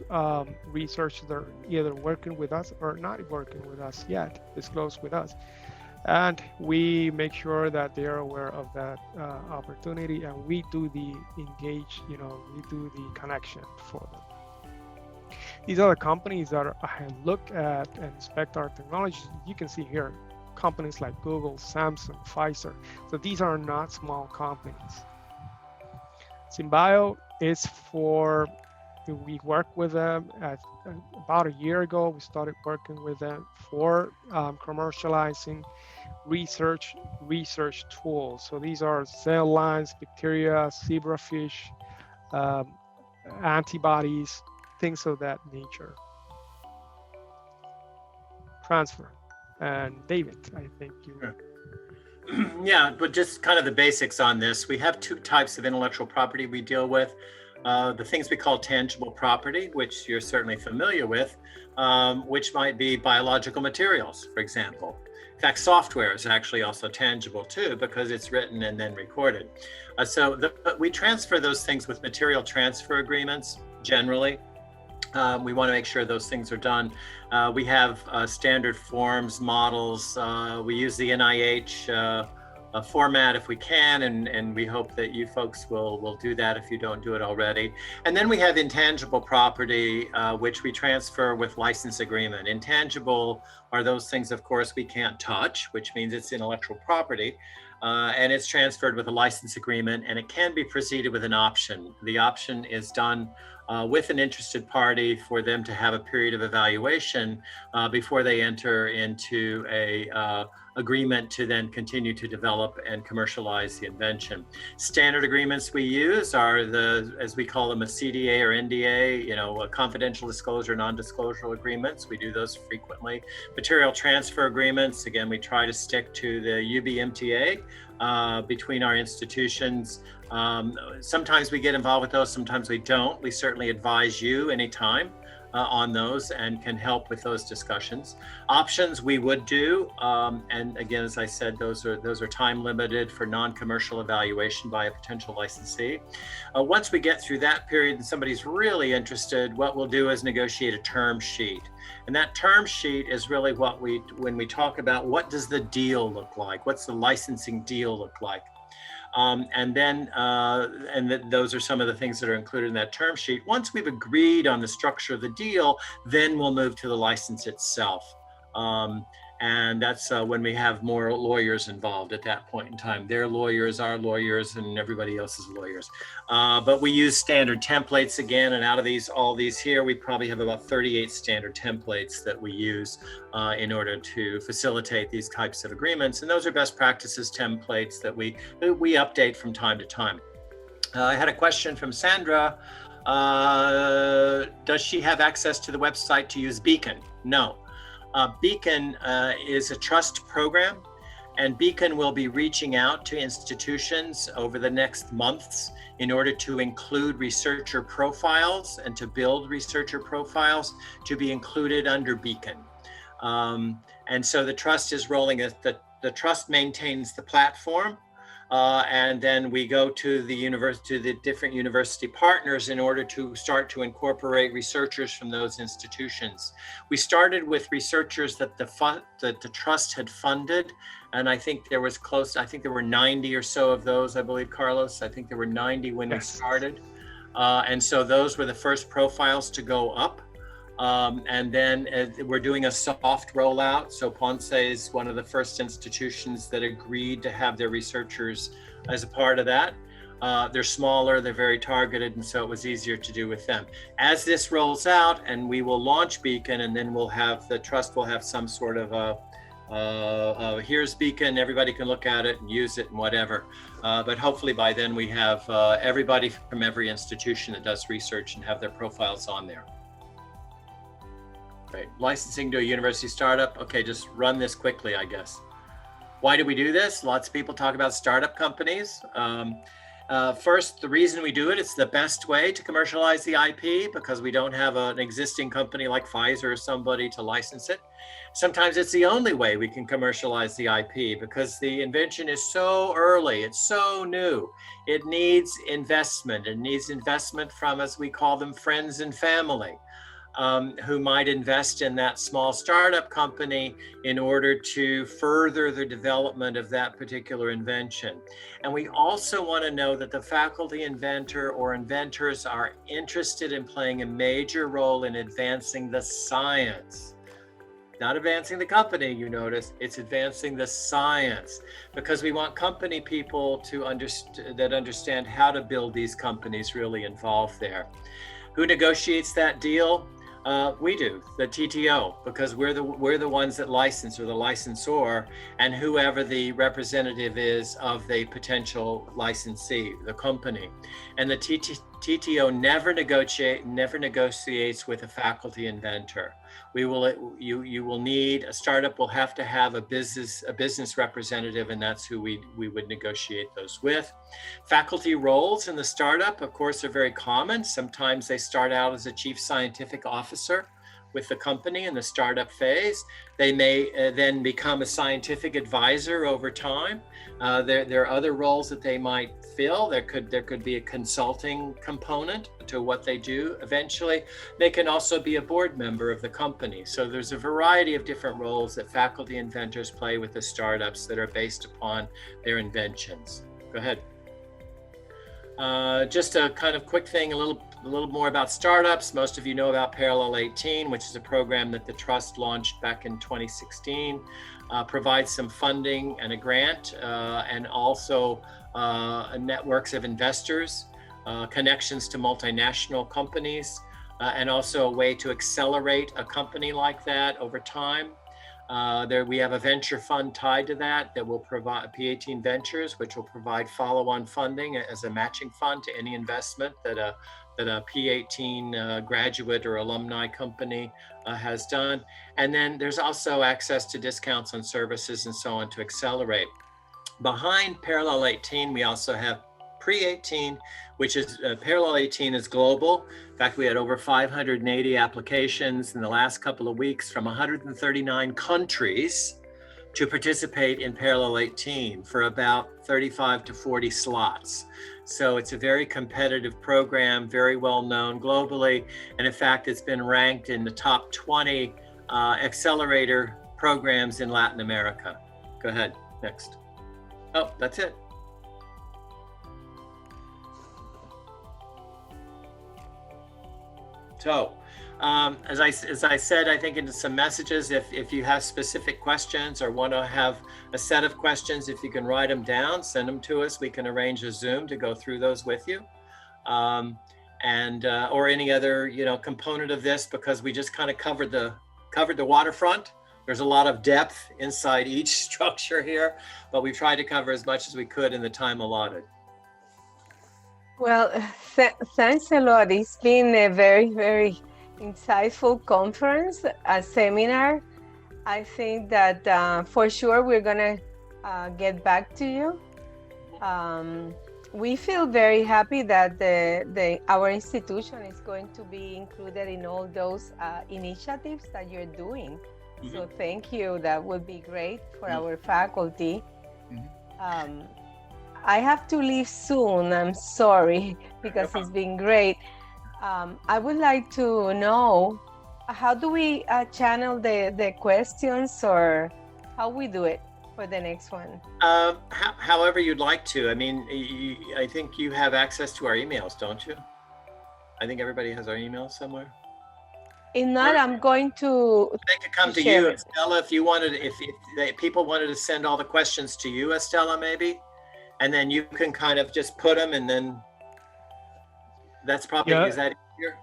researchers that are either working with us or not working with us yet, disclose with us. And we make sure that they're aware of that opportunity, and we do the engage, we do the connection for them. These are the companies that look at and inspect our technologies. You can see here companies like Google, Samsung, Pfizer. So these are not small companies. Symbio is we work with them about a year ago. We started working with them for commercializing research tools. So these are cell lines, bacteria, zebrafish, antibodies, things of that nature. Transfer. And David, I think you. Yeah, but just kind of the basics on this. We have two types of intellectual property we deal with. The things we call tangible property, which you're certainly familiar with, which might be biological materials, for example. In fact, software is actually also tangible too, because it's written and then recorded. We transfer those things with material transfer agreements, generally. We want to make sure those things are done. We have standard forms, models. We use the NIH format if we can, and we hope that you folks will do that if you don't do it already. And then we have intangible property, which we transfer with license agreement. Intangible are those things, of course, we can't touch, which means it's intellectual property. And it's transferred with a license agreement, and it can be preceded with an option. The option is done with an interested party for them to have a period of evaluation before they enter into a agreement to then continue to develop and commercialize the invention. Standard agreements we use are as we call them, a CDA or NDA, a confidential disclosure, non-disclosure agreements. We do those frequently. Material transfer agreements, again, we try to stick to the UBMTA between our institutions. Sometimes we get involved with those, sometimes we don't. We certainly advise you anytime on those and can help with those discussions. Options we would do, and again, as I said, those are time limited for non-commercial evaluation by a potential licensee. Once we get through that period and somebody's really interested, what we'll do is negotiate a term sheet. And that term sheet is really when we talk about what does the deal look like, what's the licensing deal look like. Those are some of the things that are included in that term sheet. Once we've agreed on the structure of the deal, then we'll move to the license itself. And that's when we have more lawyers involved at that point in time. Their lawyers, our lawyers, and everybody else's lawyers. But we use standard templates again, and out of all these here, we probably have about 38 standard templates that we use in order to facilitate these types of agreements. And those are best practices templates that we update from time to time. I had a question from Sandra. Does she have access to the website to use Beacon? No. Beacon is a trust program, and Beacon will be reaching out to institutions over the next months in order to include researcher profiles and to build researcher profiles to be included under Beacon. And so the trust is rolling it. The trust maintains the platform. And then we go to the different university partners in order to start to incorporate researchers from those institutions. We started with researchers that the trust had funded, and I think there were 90 or so of those, I believe, Carlos. I think there were 90 when we started. And so those were the first profiles to go up. And then we're doing a soft rollout. So Ponce is one of the first institutions that agreed to have their researchers as a part of that. They're smaller, they're very targeted, and so it was easier to do with them. As this rolls out, and we will launch Beacon, and then the trust will have some sort of here's Beacon, everybody can look at it and use it and whatever. But hopefully by then we have everybody from every institution that does research and have their profiles on there. Right. Licensing to a university startup. Okay, just run this quickly, I guess. Why do we do this? Lots of people talk about startup companies. First, the reason we do it, it's the best way to commercialize the IP because we don't have an existing company like Pfizer or somebody to license it. Sometimes it's the only way we can commercialize the IP because the invention is so early, it's so new. It needs investment. It needs investment from, as we call them, friends and family. who might invest in that small startup company in order to further the development of that particular invention. And we also want to know that the faculty inventor or inventors are interested in playing a major role in advancing the science. Not advancing the company, you notice, it's advancing the science, because we want company people to understand how to build these companies really involved there. Who negotiates that deal? We do, the TTO, because we're the ones that license, or the licensor, and whoever the representative is of the potential licensee, the company. And the TTO never negotiates with a faculty inventor. You will need, a startup will have to have a business representative, and that's who we would negotiate those with. Faculty roles in the startup, of course, are very common. Sometimes they start out as a chief scientific officer with the company in the startup phase. They may then become a scientific advisor over time. There are other roles that they might fill. There could be a consulting component to what they do eventually. They can also be a board member of the company. So there's a variety of different roles that faculty inventors play with the startups that are based upon their inventions. Go ahead. Just a kind of quick thing, a little more about startups. Most of you know about Parallel 18, which is a program that the Trust launched back in 2016. Provides some funding and a grant, and also networks of investors, connections to multinational companies, and also a way to accelerate a company like that over time. We have a venture fund tied to that will provide P18 Ventures, which will provide follow-on funding as a matching fund to any investment that a P18 graduate or alumni company has done. And then there's also access to discounts on services and so on to accelerate. Behind Parallel 18, we also have Pre-18, which is Parallel 18 is global. In fact, we had over 580 applications in the last couple of weeks from 139 countries to participate in Parallel 18 for about 35 to 40 slots. So it's a very competitive program, very well known globally. And in fact, it's been ranked in the top 20 accelerator programs in Latin America. Go ahead, next. Oh, that's it. So, as I said, I think into some messages, if you have specific questions or want to have a set of questions, if you can write them down, send them to us. We can arrange a Zoom to go through those with you, or any other component of this, because we just kind of covered the waterfront. There's a lot of depth inside each structure here, but we tried to cover as much as we could in the time allotted. Well, thanks a lot. It's been a very, very insightful conference, a seminar. I think that for sure we're gonna get back to you. We feel very happy that our institution is going to be included in all those initiatives that you're doing. Mm-hmm. So thank you. That would be great for mm-hmm. our faculty. Mm-hmm. I have to leave soon. I'm sorry, because it's been great. I would like to know, how do we channel the questions, or how we do it for the next one? However you'd like to. I mean, I think you have access to our emails, don't you? I think everybody has our emails somewhere. If not, I'm going to. They could come to you, Estella, if you wanted. If people wanted to send all the questions to you, Estella, maybe. And then you can kind of just put them, and then that's probably, is that easier?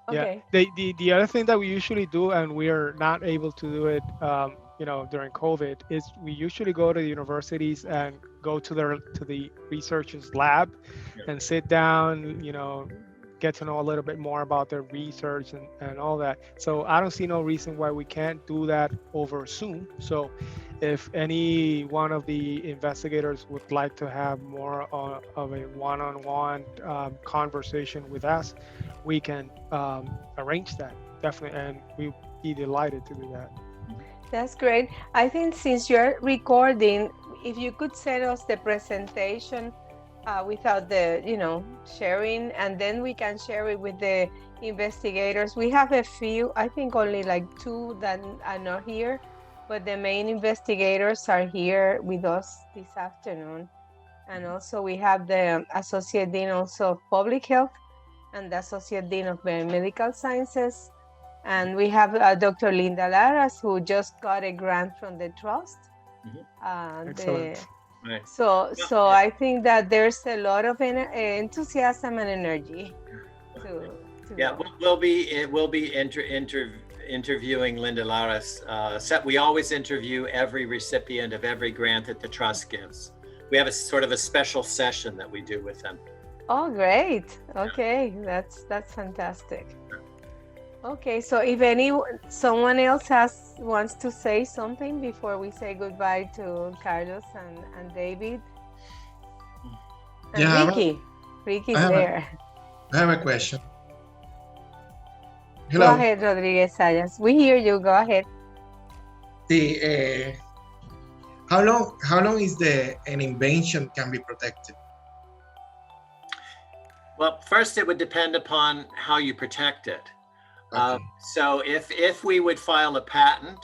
Okay. Yeah. The other thing that we usually do, and we are not able to do it, during COVID, is we usually go to the universities and go to the researchers' lab, and sit down, get to know a little bit more about their research and all that. So I don't see no reason why we can't do that over Zoom. So if any one of the investigators would like to have more of a one-on-one conversation with us, we can arrange that, definitely, and we'd be delighted to do that. That's great. I think since you're recording, if you could send us the presentation without the, sharing, and then we can share it with the investigators. We have a few, I think only like 2 that are not here, but the main investigators are here with us this afternoon. And also we have the Associate Dean also of Public Health and the Associate Dean of Medical Sciences. And we have Dr. Linda Laras, who just got a grant from the trust. Excellent. Right. So I think that there's a lot of enthusiasm and energy. We'll be interviewing Linda Laras. We always interview every recipient of every grant that the trust gives. We have a sort of a special session that we do with them. Oh, great. Okay, that's fantastic. Okay, so if someone else wants to say something before we say goodbye to Carlos and David. And Yeah, Ricky's there. I have a question. Hello. Go ahead, Rodriguez Sayas. We hear you. Go ahead. How long is an invention can be protected? Well, first it would depend upon how you protect it. Okay. So if we would file a patent,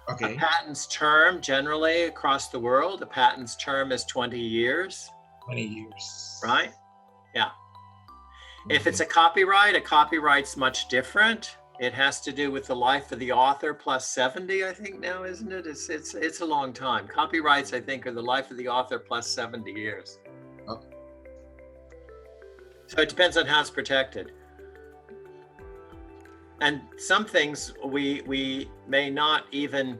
Okay. a patent's term generally across the world, a patent's term is 20 years. 20 years. Right? Yeah. If it's a copyright's much different. It has to do with the life of the author plus 70, I think now, isn't it? It's a long time. Copyrights, I think, are the life of the author plus 70 years. Okay. So it depends on how it's protected. And some things we may not even,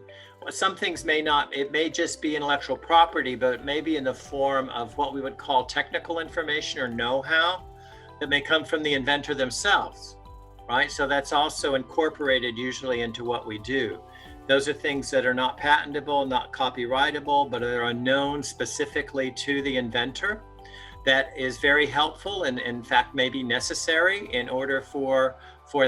some things may not, it may just be intellectual property, but it may be in the form of what we would call technical information or know-how that may come from the inventor themselves, right? So that's also incorporated usually into what we do. Those are things that are not patentable, not copyrightable, but are known specifically to the inventor. That is very helpful and in fact may be necessary in order for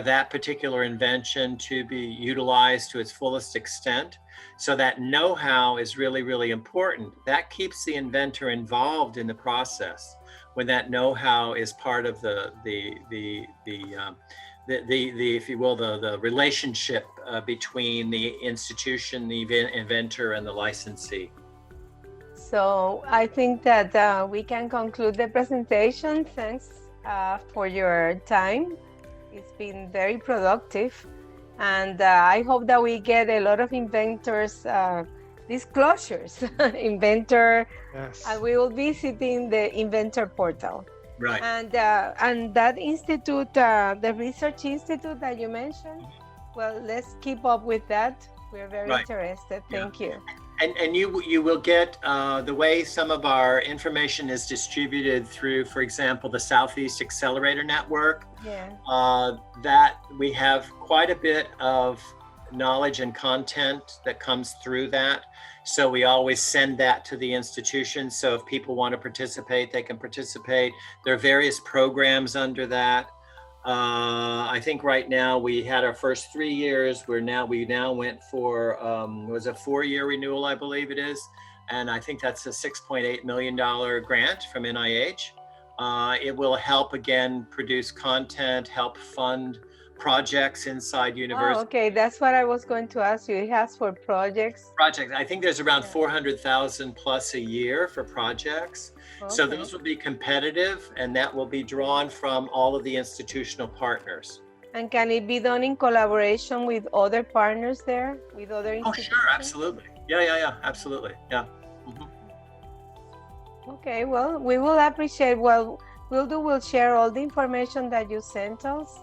that particular invention to be utilized to its fullest extent. So that know-how is really, really important. That keeps the inventor involved in the process when that know-how is part of the if you will, the relationship between the institution, the inventor, and the licensee. So I think that we can conclude the presentation. Thanks for your time. It's been very productive. And I hope that we get a lot of inventors disclosures. Inventor, Yes. we will be visiting the Inventor portal. Right. And that institute, the research institute that you mentioned, well, let's keep up with that. We're very interested. Thank you. And you will get the way some of our information is distributed through, for example, the Southeast Accelerator Network. Yeah. That we have quite a bit of knowledge and content that comes through that. So we always send that to the institution. So if people want to participate, they can participate. There are various programs under that. I think right now we had our first 3 years. We now went for it was a 4-year renewal, I believe it is, and I think that's a $6.8 million grant from NIH. It will help again produce content, help fund projects inside universities. Oh, okay, that's what I was going to ask you. It has for projects. I think there's around 400,000 plus a year for projects. Okay. So those will be competitive, and that will be drawn from all of the institutional partners. And can it be done in collaboration with other partners there, with other Oh, institutions? sure, absolutely. Yeah, absolutely. Yeah. Okay, well, we will appreciate what we'll share all the information that you sent us,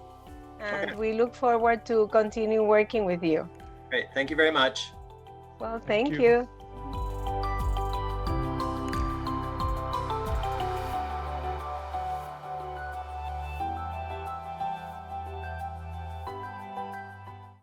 and we look forward to continue working with you. Great. Thank you very much. Well, thank you. you.